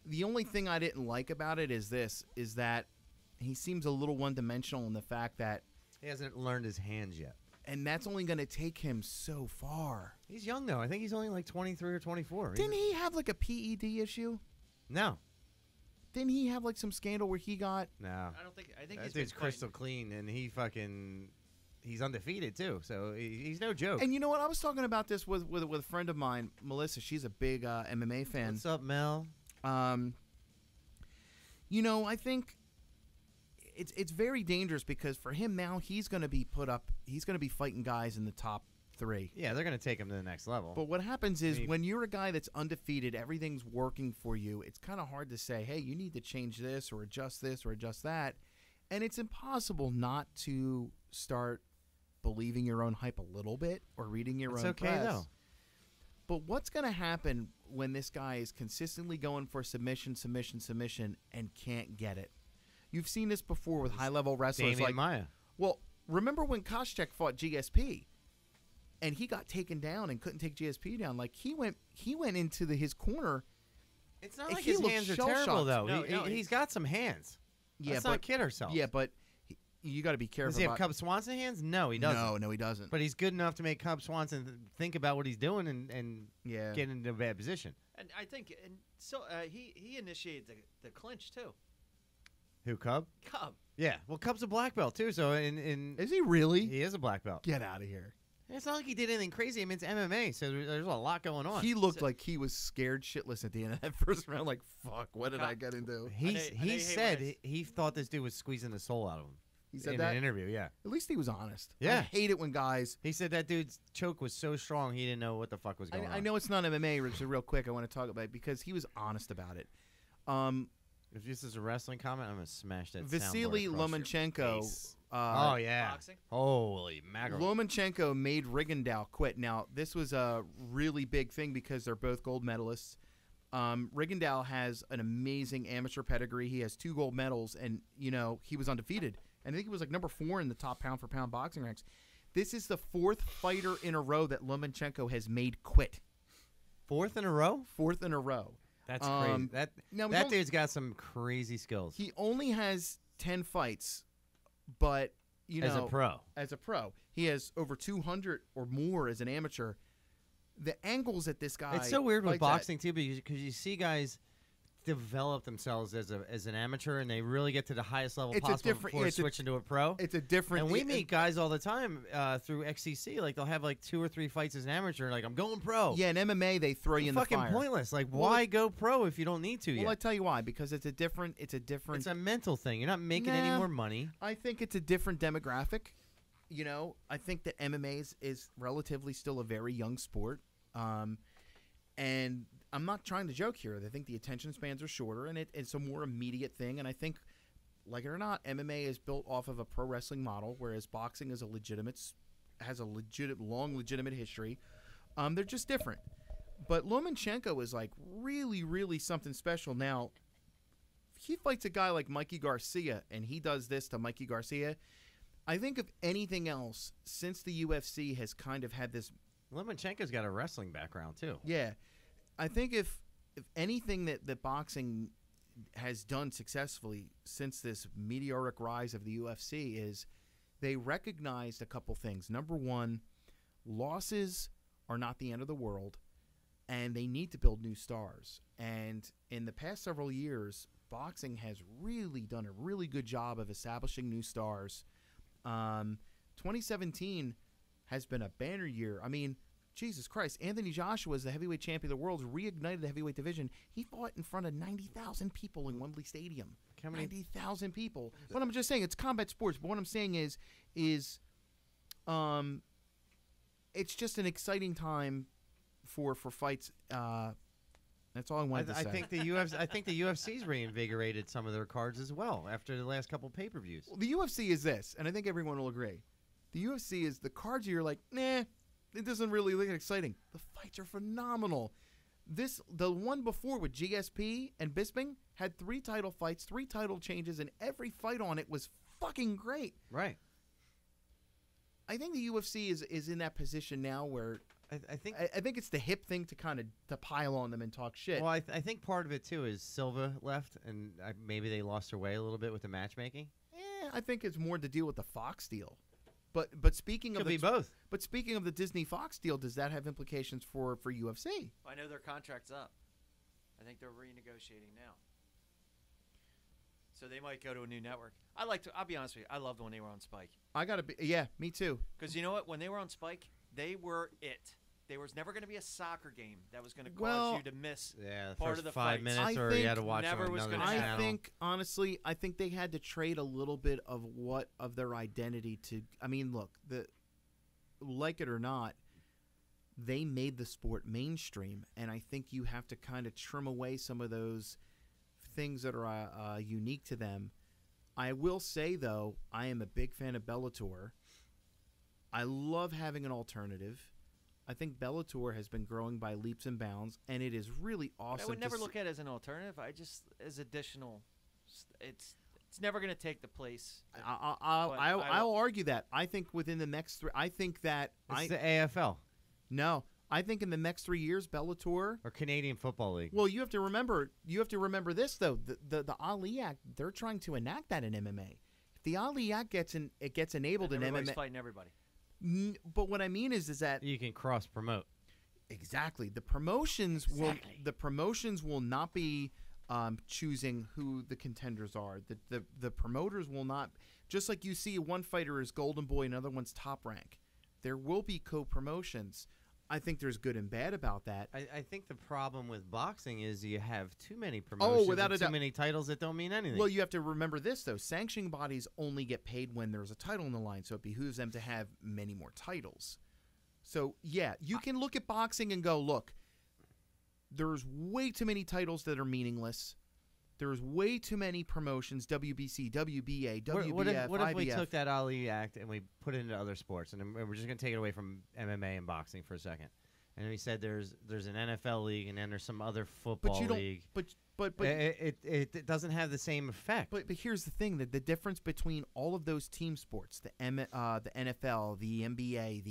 the only thing I didn't like about it is that he seems a little one-dimensional in the fact that he hasn't learned his hands yet. And that's only going to take him so far. He's young, though. I think he's only like 23 or 24. Didn't he have like a PED issue? No. Didn't he have like some scandal where he got... No. I think that he's dude's crystal clean, and he's undefeated, too. So he's no joke. And you know what? I was talking about this with a friend of mine, Melissa. She's a big MMA fan. What's up, Mel? You know, I think... It's very dangerous because for him now, he's going to be fighting guys in the top 3. Yeah, they're going to take him to the next level. But what happens is when you're a guy that's undefeated, everything's working for you. It's kind of hard to say, hey, you need to change this or adjust that. And it's impossible not to start believing your own hype a little bit or reading your own press. It's okay, though. But what's going to happen when this guy is consistently going for submission, and can't get it? You've seen this before with high-level wrestlers Damian Maia. Well, remember when Koscheck fought GSP, and he got taken down and couldn't take GSP down? Like he went into his corner. It's not like his hands are terrible though. He's got some hands. Yeah, let's not kid ourselves. Yeah, but you got to be careful. Does he have about, Cub Swanson hands? No, he doesn't. No, he doesn't. But he's good enough to make Cub Swanson think about what he's doing and Yeah. get into a bad position. And I think, and so he initiated the clinch too. Who, Cub? Cub. Yeah. Well, Cub's a black belt too, so Is he really? he is a black belt. Get out of here. It's not like he did anything crazy. I mean, it's MMA, so there's a lot going on. He looked like he was scared shitless at the end of that first round. Like, fuck, what did I get into? He hate said when he thought this dude was squeezing the soul out of him. He said in that? an interview, yeah. At least he was honest. Yeah. I hate it when guys... He said that dude's choke was so strong he didn't know what the fuck was going on. I know it's not MMA, Rich, so real quick, I want to talk about it because he was honest about it. If this is a wrestling comment, I'm going to smash that Vasily soundboard across your Lomachenko... face. Oh, yeah. Boxing? Holy mackerel. Lomachenko made Rigondeaux quit. Now, this was a really big thing because they're both gold medalists. Rigondeaux has an amazing amateur pedigree. He has 2 gold medals, and, he was undefeated. And I think he was like number 4 in the top pound-for-pound boxing ranks. This is the 4th fighter in a row that Lomachenko has made quit. 4th in a row? 4th in a row. That's crazy. That dude's got some crazy skills. He only has 10 fights, but, As a pro. As a pro. He has over 200 or more as an amateur. The angles at this guy... It's so weird with fights boxing, too, because you see guys develop themselves as an amateur, and they really get to the highest level It's a possible different- before it's a- switching to a pro. It's a different... And we meet guys all the time through XCC. Like, they'll have, like, 2 or 3 fights as an amateur, and like, I'm going pro. Yeah, in MMA, they throw you in the fucking fire. pointless. Like, Well, why go pro if you don't need to yet? Well, I tell you why. Because it's a different... It's a mental thing. You're not making any Nah. more money. I think it's a different demographic. I think that MMA is relatively still a very young sport. And I'm not trying to joke here. I think the attention spans are shorter, and it's a more immediate thing. And I think, like it or not, MMA is built off of a pro wrestling model, whereas boxing is has a long legitimate history. They're just different. But Lomachenko is like really, really something special. Now, he fights a guy like Mikey Garcia, and he does this to Mikey Garcia. I think if anything else, since the UFC has kind of had this... Lomachenko's got a wrestling background, too. Yeah. I think if anything that boxing has done successfully since this meteoric rise of the UFC is they recognized a couple things. Number one, losses are not the end of the world, and they need to build new stars. And in the past several years, boxing has really done a really good job of establishing new stars. 2017 has been a banner year. I mean, Jesus Christ, Anthony Joshua is the heavyweight champion of the world, reignited the heavyweight division. He fought in front of 90,000 people in Wembley Stadium. 90,000 people. What I'm just saying, it's combat sports, but what I'm saying is it's just an exciting time for fights. That's all I wanted to say. I think the UFC's reinvigorated some of their cards as well after the last couple pay-per-views. Well, the UFC is this, and I think everyone will agree. The UFC is the cards you're like, nah, it doesn't really look exciting. The fights are phenomenal. The one before with GSP and Bisping had 3 title fights, 3 title changes, and every fight on it was fucking great. Right. I think the UFC is in that position now where I think it's the hip thing to kind of to pile on them and talk shit. Well, I think part of it too is Silva left, and maybe they lost their way a little bit with the matchmaking. I think it's more to deal with the Fox deal. But speaking Could of be both. But speaking of the Disney Fox deal, does that have implications for UFC? I know their contract's up. I think they're renegotiating now. So they might go to a new network. I'll be honest with you, I loved when they were on Spike. Me too. Because you know what? When they were on Spike, they were it. There was never going to be a soccer game that was going to cause you to miss part of the 5 fights. minutes, or you had to watch never on was another gonna channel. I think, honestly, they had to trade a little bit of their identity to. I mean, look, like it or not, they made the sport mainstream, and I think you have to kind of trim away some of those things that are unique to them. I will say, though, I am a big fan of Bellator. I love having an alternative. I think Bellator has been growing by leaps and bounds, and it is really awesome. I would never look at it as an alternative. I just as additional. It's never going to take the place. I'll argue that. I think within the next 3. I think that It's the AFL. No, I think in the next 3 years, Bellator or Canadian Football League. Well, you have to remember this though. The Ali Act, they're trying to enact that in MMA. The Ali Act gets enabled in Everybody's MMA. fighting everybody. But what I mean is that You can cross promote. exactly the promotions will not be choosing who the contenders are. The promoters will not, just like you see one fighter is Golden Boy, another one's Top Rank. There will be co-promotions. I think there's good and bad about that. I think the problem with boxing is you have too many promotions, without and a doubt. too many titles that don't mean anything. Well, you have to remember this, though. Sanctioning bodies only get paid when there's a title in the line, so it behooves them to have many more titles. So, yeah, you can look at boxing and go, look, there's way too many titles that are meaningless. There's way too many promotions, WBC, WBA, WBF, what if IBF. we took that Ali Act and we put it into other sports, and then we're just going to take it away from MMA and boxing for a second, and we said there's an NFL league, and then there's some other football league. But It doesn't have the same effect. But here's the thing: that the difference between all of those team sports, the NFL, the NBA,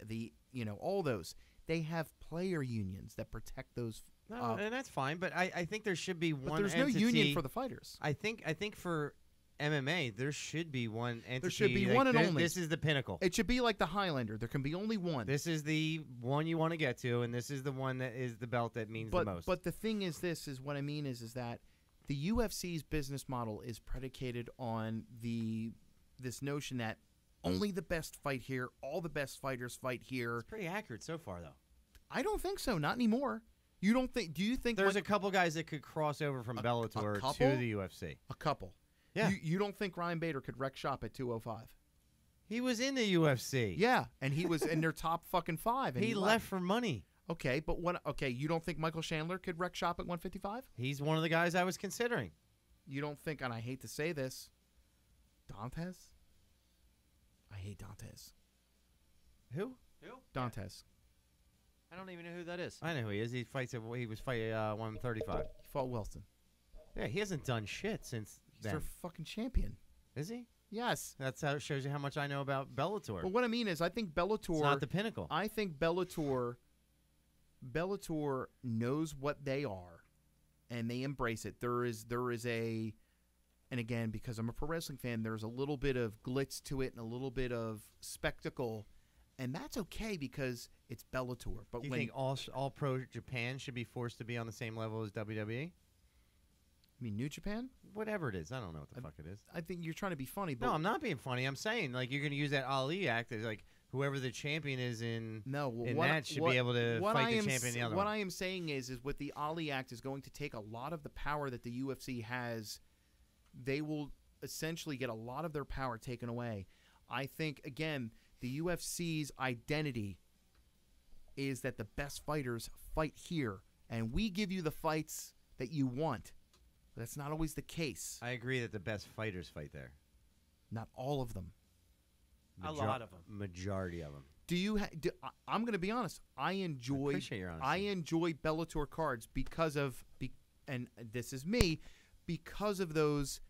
the all those, they have player unions that protect those. No, and that's fine. But I think there should be one. But there's entity. no union for the fighters. I think for MMA there should be one entity. There should be like one and only. This is the pinnacle. It should be like the Highlander. There can be only one. This is the one you want to get to, and this is the one that is the belt that means the most. But the thing is, what I mean is that the UFC's business model is predicated on this notion that only the best fight here, all the best fighters fight here. It's pretty accurate so far, though. I don't think so. Not anymore. You don't think? Do you think there's a couple guys that could cross over from Bellator to the UFC? A couple. Yeah. You don't think Ryan Bader could wreck shop at 205? He was in the UFC. Yeah, and he was in their top fucking 5. And he left for money. Okay, but you don't think Michael Chandler could wreck shop at 155? He's one of the guys I was considering. You don't think, and I hate to say this, Dantes? I hate Dantes. Who? Dantes. I don't even know who that is. I know who he is. He was fighting 135. He fought Wilson. Yeah, he hasn't done shit since He's then. their fucking champion. Is he? Yes. That's how it shows you how much I know about Bellator. But what I mean is, I think Bellator. It's not the pinnacle. I think Bellator knows what they are, and they embrace it. There is a, and again, because I'm a pro wrestling fan, there's a little bit of glitz to it and a little bit of spectacle, and that's okay because it's Bellator. But Do you think all pro Japan should be forced to be on the same level as WWE? I mean, New Japan? Whatever it is. I don't know what the fuck it is. I think you're trying to be funny. But No, I'm not being funny. I'm saying, like, you're going to use that Ali Act as, like, whoever the champion is in that should be able to fight the champion in the other What one. I am saying is with the Ali Act is going to take a lot of the power that the UFC has. They will essentially get a lot of their power taken away. I think, again, the UFC's identity is that the best fighters fight here, and we give you the fights that you want. That's not always the case. I agree that the best fighters fight there. Not all of them. A lot of them. Majority of them. I'm going to be honest. I appreciate your honesty. I enjoy Bellator cards because of, and this is me, because of those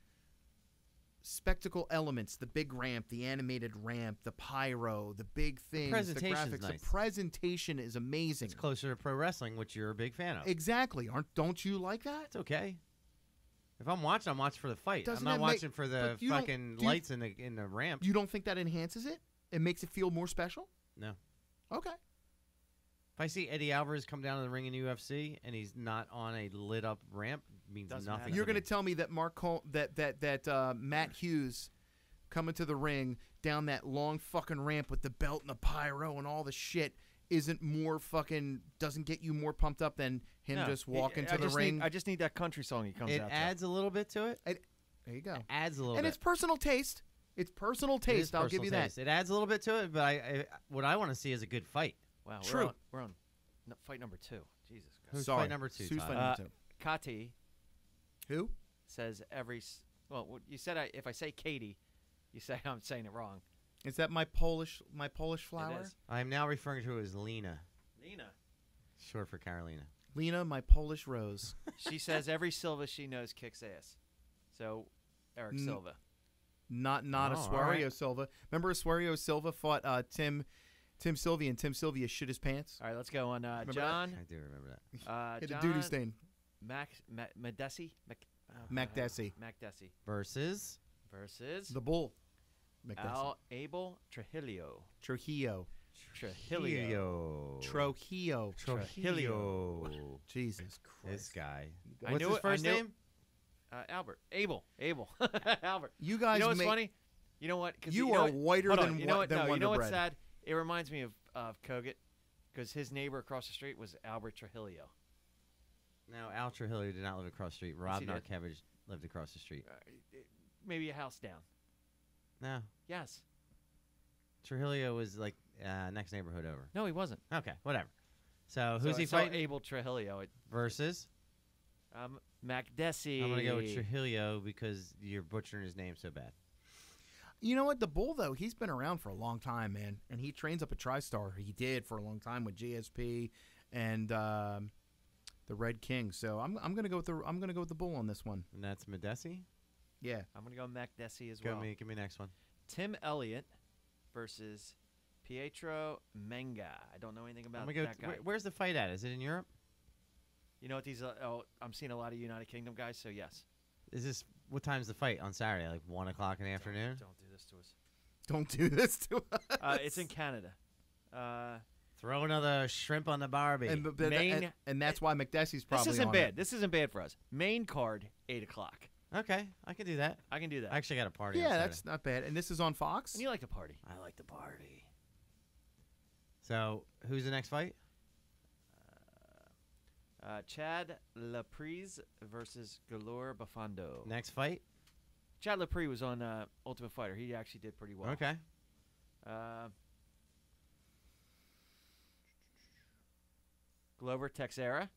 spectacle elements, the big ramp, the animated ramp, the pyro, the big things, the graphics. Nice. The presentation is amazing. It's closer to pro wrestling, which you're a big fan of. Exactly. Don't you like that? It's okay. If I'm watching for the fight. Doesn't I'm not that watching for the but you fucking don't- lights in the ramp. You don't think that enhances it? It makes it feel more special? No. Okay. If I see Eddie Alvarez come down to the ring in UFC and he's not on a lit up ramp, it means Doesn't nothing. matter. You're to going me. to tell me that Matt Hughes coming to the ring down that long fucking ramp with the belt and the pyro and all the shit isn't more fucking doesn't get you more pumped up than him No. just walking to the just ring? I just need that country song he comes It out to. adds a little bit to it. There you go. It adds a little And bit. it's personal taste. It's personal It is taste. I'll give personal you that. taste. It adds a little bit to it, but what I want to see is a good fight. Wow, True. We're on fight number 2. Jesus Christ. Who's Sorry. fight number 2? Who's Todd? fight number 2? Kati Who? says you said if I say Katie, you say I'm saying it wrong. Is that my Polish flower? It is. I am now referring to her as Lena, Nina. short for Carolina. Lena, my Polish rose. She says every Silva she knows kicks ass. So, Eric Silva. Not Oh, Asuario all right. Silva. Remember Asuario Silva fought Tim Sylvia, and Tim Sylvia shit his pants? All right, let's go on Remember John. I do remember that. Hit a John doo-doo stain. Macdessi. Macdessi. Macdessi. Versus versus The Bull. McDessie. Abel Trujillo. Trujillo. Trujillo. Trujillo. Jesus Christ. This guy. I What's knew his it- I first knew- name? Albert. Abel. Albert. You guys You know what's make funny? You know what? 'Cause you know are what? whiter Hold than on. You know wh- what? than No, you Wonder know what's Bread. sad? It reminds me of Kogut, because his neighbor across the street was Albert Trujillo. No, Al Trujillo did not live across the street. Rob he did. Narkevich lived across the street. Maybe a house down. No. Yes. Trujillo was like next neighborhood over. No, he wasn't. Okay, whatever. So who's he So fighting? Abel Trujillo. Versus? McDessie. I'm going to go with Trujillo because you're butchering his name so bad. You know what? The Bull, though, he's been around for a long time, man. And he trains up at TriStar. He did for a long time with GSP and the Red King. So I'm gonna go with the Bull on this one. And that's Medesi? Yeah. I'm going to go McDessie as Give well. me next one. Tim Elliott versus Pietro Menga. I don't know anything about I'm gonna that go. guy. Where's the fight at? Is it in Europe? You know what these? I'm seeing a lot of United Kingdom guys. So yes. Is this what time's the fight on Saturday? Like 1 o'clock in the afternoon? Don't do this to us. Don't do this to us. It's in Canada. Throw another shrimp on the Barbie. And that's why McDessie's probably This isn't on bad. it. This isn't bad for us. Main card, 8 o'clock. Okay, I can do that. I can do that. I actually got a party. on Yeah, Saturday. that's not bad. And this is on Fox? And you like to party. I like the party. So who's the next fight? Chad Laprise versus Galore Bafando. Next fight? Chad Laprise was on Ultimate Fighter. He actually did pretty well. Okay. Glover Texera.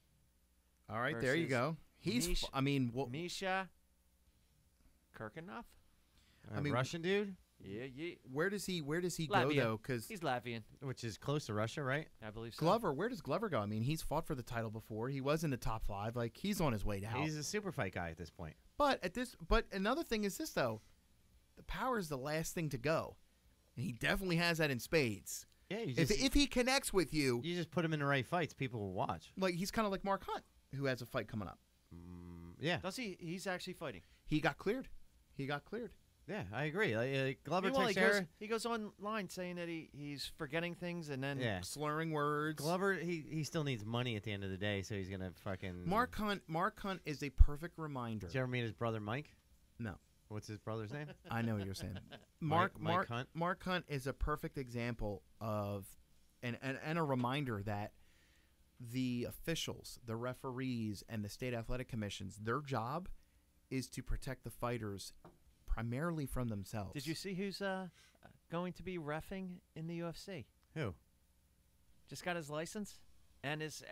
All right, there you versus go. He's, Mish- I mean, Misha Kirkenoff. Russian dude, Yeah. where does he go, Latvian. though? Because He's Latvian, which is close to Russia, right? I believe so. Glover, where does Glover go? I mean, he's fought for the title before. He was in the top 5. Like, he's on his way to He's a super fight guy at this point. But another thing is this, though. The power is the last thing to go. And he definitely has that in spades. Yeah, If he connects with you, you just put him in the right fights, people will watch. like he's kind of like Mark Hunt, who has a fight coming up. Yeah, Does he? He's actually fighting. He got cleared. yeah, I agree. Glover Meanwhile, Teixeira, he goes online saying that he's forgetting things and then yeah. Slurring words. Glover, he still needs money at the end of the day, so he's gonna fucking. Mark Hunt is a perfect reminder. Did you ever meet his brother Mike? No. What's his brother's name? I know what you're saying. Mike Hunt? Mark Hunt is a perfect example of, and a reminder that the officials, the referees, and the state athletic commissions, their job is to protect the fighters primarily from themselves. Did you see who's going to be reffing in the UFC? Who? Just got his license and is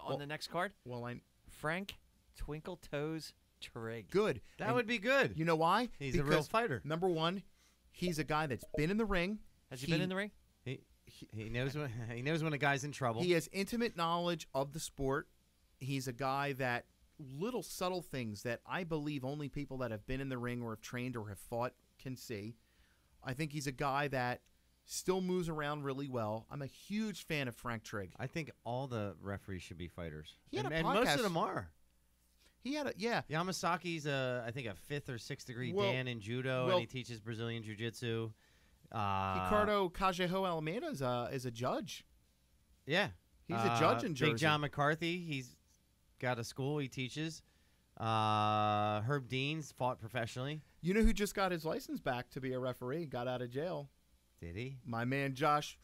on the next card. Well, Frank Twinkle Toes Trigg. good. That And would be good. You know why? He's a real Because, fighter. Number one, he's a guy that's been in the ring. Has he been in the ring? He knows when a guy's in trouble. He has intimate knowledge of the sport. He's a guy that little subtle things that I believe only people that have been in the ring or have trained or have fought can see. I think he's a guy that still moves around really well. I'm a huge fan of Frank Trigg. I think all the referees should be fighters. He had a and most podcast- of them are. He had yeah. Yamasaki's I think a 5th or 6th degree Well- Dan in judo, well- and he teaches Brazilian jiu-jitsu. Ricardo Cajejo Alameda is a judge. Yeah. He's a judge in Jersey. Big John McCarthy, he's got a school he teaches. Herb Dean's fought professionally. You know who just got his license back to be a referee? Got out of jail. Did he? My man Josh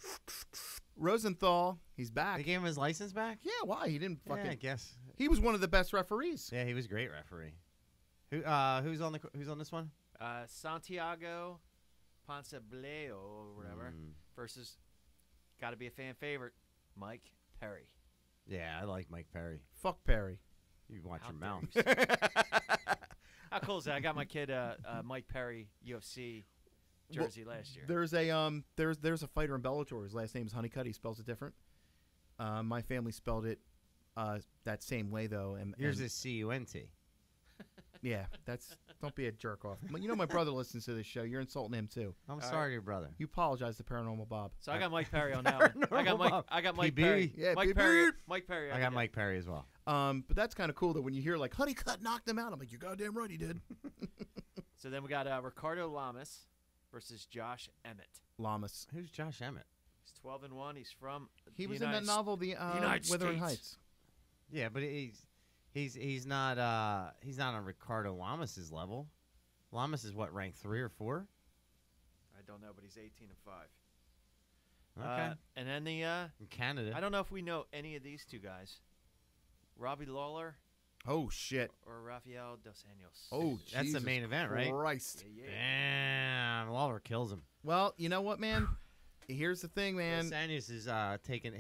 Rosenthal. He's back. They gave him his license back? Yeah, why? He didn't fucking. Yeah, I guess. He was one of the best referees. Yeah, he was a great referee. Who's on this one? Santiago Poncebleo or whatever versus got to be a fan favorite, Mike Perry. Yeah, I like Mike Perry. Fuck Perry. You watch How your dare mouth. you How cool is that? I got my kid Mike Perry UFC jersey last year. There's a fighter in Bellator. His last name is Honeycutt. He spells it different. My family spelled it that same way though. And Yours is C-U-N-T. yeah, don't be a jerk off. You know my brother listens to this show. You're insulting him too. I'm sorry to your brother. You apologize to Paranormal Bob. So I got Mike Perry on that one. I got Mike PB. Perry. Yeah, Mike PB. Perry. Mike Perry. I got Mike Perry as well. But that's kind of cool that when you hear like Honeycutt knocked him out, I'm like, you're goddamn right he did. So then we got Ricardo Lamas versus Josh Emmett. Lamas. Who's Josh Emmett? He's 12-1. He's from. He the was United in that novel, The United Wuthering States. Heights. Yeah, but he's not on Ricardo Lamas's level. Lamas is what, rank 3 or 4? I don't know, but he's 18-5. Okay. And then the In Canada. I don't know if we know any of these two guys. Robbie Lawler Oh, shit. or Rafael Dos Anjos. Oh, That's the Jesus main event, right? Christ. Damn, Lawler kills him. Well, you know what, man? Here's the thing, man. Sanius is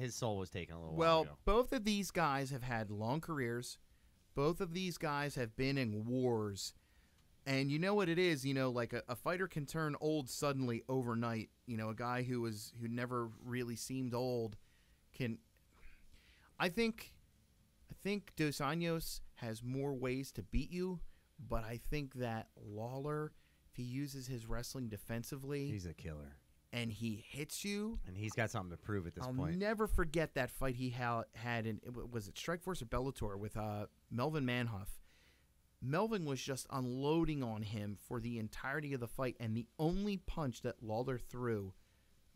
his soul was taken a little while Well, ago. both of these guys have had long careers. Both of these guys have been in wars. And you know what it is, like a fighter can turn old suddenly overnight. A guy who never really seemed old can. I think Dos Anjos has more ways to beat you, but I think that Lawler, if he uses his wrestling defensively, He's a killer. and he hits you, And he's got something to prove at this I'll point. never forget that fight he had in, was it Strikeforce or Bellator with Melvin Manhoff. Melvin was just unloading on him for the entirety of the fight, and the only punch that Lawler threw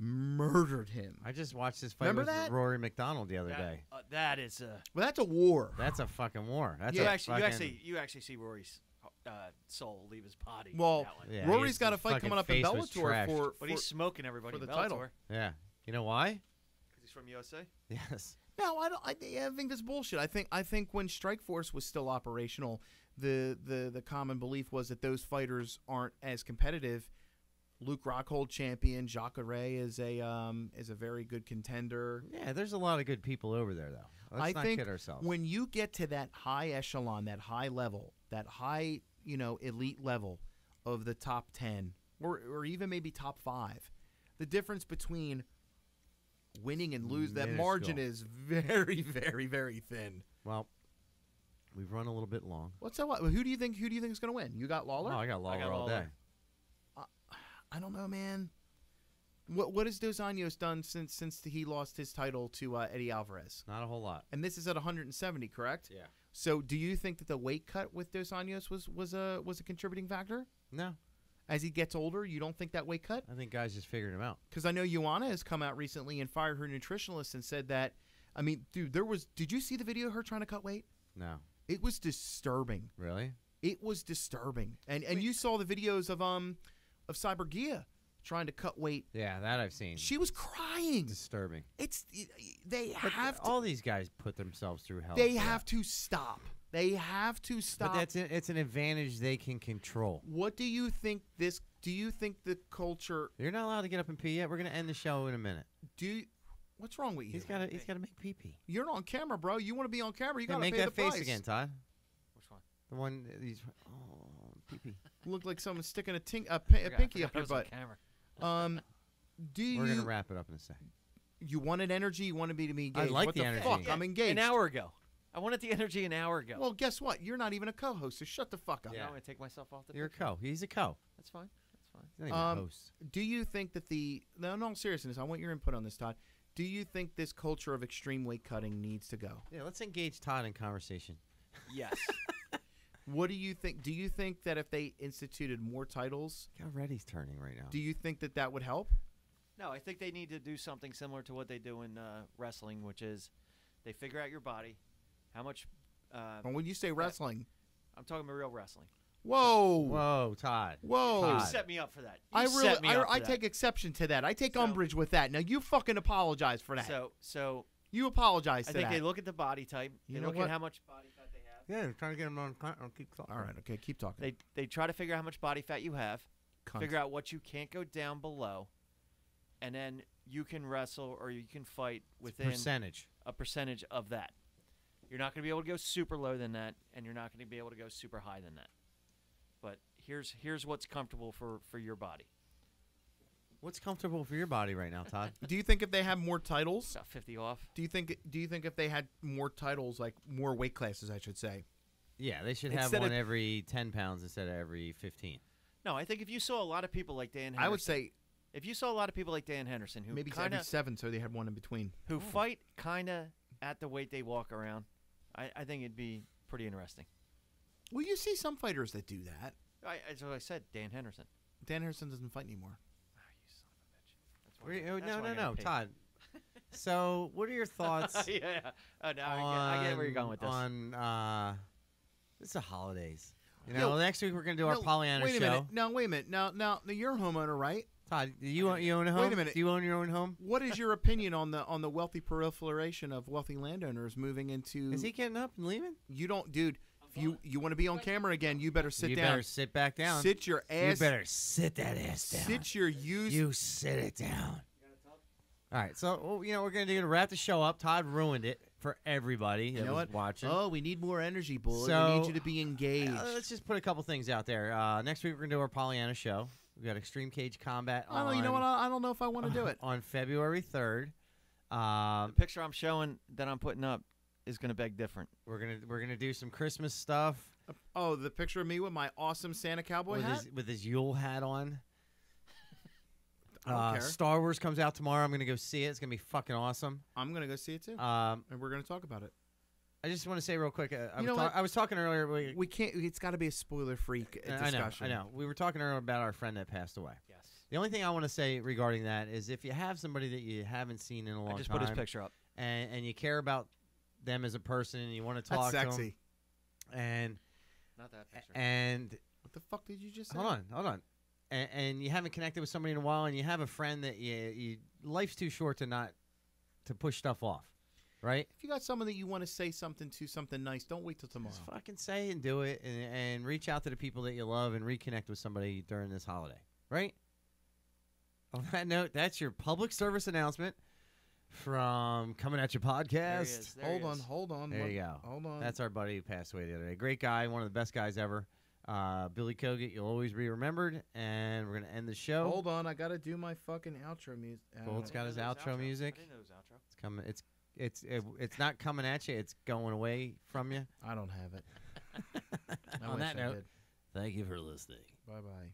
murdered him. I just watched this fight Remember with that? Rory McDonald the other day. That is Well, that's a war. That's a fucking war. That's you a actually see Rory's soul leave his body. in Well, that one. Yeah, Rory's his got a fight fucking coming up in face was Bellator trashed. for But he's smoking everybody for in the title. Bellator. Yeah. You know why? Because he's from USA. Yes. No, I don't. I think that's bullshit. I think when Strikeforce was still operational, the common belief was that those fighters aren't as competitive. Luke Rockhold champion, Jacques Ray is a very good contender. Yeah, there's a lot of good people over there, though. Let's I not think kid ourselves. when you get to that high echelon, that high level, that high elite level of the top 10 or even maybe top 5, the difference between winning and lose, that margin Minuscule. is very, very, very thin. Well, we've run a little bit long. What's that? Who do you think is going to win? You got Lawler? Oh, I got Lawler all Lawler. day. I don't know, man. What has Dos Anjos done since he lost his title to Eddie Alvarez? Not a whole lot. And this is at 170, correct? Yeah. So, do you think that the weight cut with Dos Anjos was a contributing factor? No, As he gets older, you don't think that weight cut? I think guys just figured him out. Because I know Joanna has come out recently and fired her nutritionist and said that. I mean, dude, did you see the video of her trying to cut weight? No. It was disturbing. Really? It was disturbing. And you saw the videos of Cybergia trying to cut weight. Yeah, that I've seen. She was crying. Disturbing. They But have to. all these guys put themselves through hell. They for have that. to stop. They have to stop. But it's an advantage they can control. What do you think do you think the culture You're not allowed to get up and pee yet. We're gonna end the show in a minute. what's wrong with you? He's gotta make pee pee. You're on camera, bro. You want to be on camera, you Hey, got to make pay that the face price. again, Todd. Which one? The one he's pee pee. Look like someone's sticking a pinky up I your forgot I was on butt. camera. Do We're you gonna wrap it up in a second. you wanted energy? You wanted me to be I engaged? like what the the energy. fuck? Yeah, I'm engaged. An hour ago. I wanted the energy an hour ago. Well, guess what? You're not even a co-host, so shut the fuck up. Now Yeah. I'm going to take myself off the You're a picture. co. He's a co. That's fine. That's fine. He's not even a host. Do you think that no, in all seriousness, I want your input on this, Todd. Do you think this culture of extreme weight cutting needs to go? Yeah, let's engage Todd in conversation. Yes. What do you think? Do you think that if they instituted more titles, Look how red he's turning right now. do you think that that would help? No, I think they need to do something similar to what they do in wrestling, which is they figure out your body, how much. And when you say wrestling, I'm talking about real wrestling. whoa, Whoa, Todd. whoa. Todd. You set me up for that. I You set me up for I that. take exception to that. I take So- umbrage with that. Now you fucking apologize for that. So You apologize I to think that. they look at the body type. You They know look what? at how much body fat they have. Yeah, I'm trying to get him on. Keep talking. All right, okay, keep talking. They try to figure out how much body fat you have. Cunt. Figure out what you can't go down below, and then you can wrestle or you can fight within Percentage. a percentage of that. You're not going to be able to go super low than that, and you're not going to be able to go super high than that. But here's what's comfortable for your body. What's comfortable for your body right now, Todd? Do you think if they have more titles, About 50 off. do you think if they had more titles, like more weight classes, I should say? Yeah, they should have Instead one of- every 10 pounds instead of every 15. No, I think if you saw a lot of people like Dan Henderson, I would say if you saw a lot of people like Dan Henderson who maybe kind every of 7, so they had one in between. who fight kind of at the weight they walk around, I think it'd be pretty interesting. Well, you see some fighters that do that. That's what I said. Dan Henderson. Dan Henderson doesn't fight anymore. Oh, you son of a bitch. That's why No, I no, got no, paid. Todd. So, what are your thoughts yeah. Oh, no, I get where you're going with this. It's the holidays. You Yo, know, next week we're gonna do our No, Pollyanna wait a show. minute. No, wait a minute. Now, you're a homeowner, right? Todd, do you own a home? Wait a minute. Do you own your own home? What is your opinion on the wealthy proliferation of wealthy landowners moving into? Is he getting up and leaving? You don't, dude. If you want to be on camera again, you better sit you down. better sit back down. Sit your ass. You better sit that ass down. Sit your use. You sit it down. All right, so we're gonna do to wrap the show up. Todd ruined it for everybody that You know was what? watching. Oh, we need more energy, Bullet. So, we need you to be engaged. Let's just put a couple things out there. Next week we're gonna do our Pollyanna show. We got Extreme Cage Combat. I don't. You know what? I don't know if I want to do it. On February 3rd. The picture I'm showing that I'm putting up is going to beg different. We're gonna do some Christmas stuff. Oh, the picture of me with my awesome Santa cowboy hat. With his Yule hat on. I don't care. Star Wars comes out tomorrow. I'm gonna go see it. It's gonna be fucking awesome. I'm gonna go see it too, And and we're gonna talk about it. I just want to say real quick. know what? I was talking earlier. We can't. It's got to be a spoiler-free discussion. I know. We were talking earlier about our friend that passed away. Yes. The only thing I want to say regarding that is if you have somebody that you haven't seen in a long I just time, put his picture up. and you care about them as a person and you want to talk That's to sexy. them, Not that picture. and What the fuck did you just say? hold on, and you haven't connected with somebody in a while, and you have a friend that you life's too short to push stuff off, right? If you got someone that you want to say something to, something nice, don't wait till tomorrow. Just fucking say and do it, and reach out to the people that you love and reconnect with somebody during this holiday, right? On that note, that's your public service announcement from Coming At Your There he podcast. is. There he is. Hold on. There you go. Hold on. That's our buddy who passed away the other day. Great guy, one of the best guys ever. Billy Kogut, you'll always be remembered, and we're gonna end the show. Hold on. I gotta do my fucking outro music. Bullet's got his I didn't know outro music. I didn't know his outro. It's coming. It's not coming at you. It's going away from you. I don't have it. I On wish that I note, did. thank you for listening. Bye bye.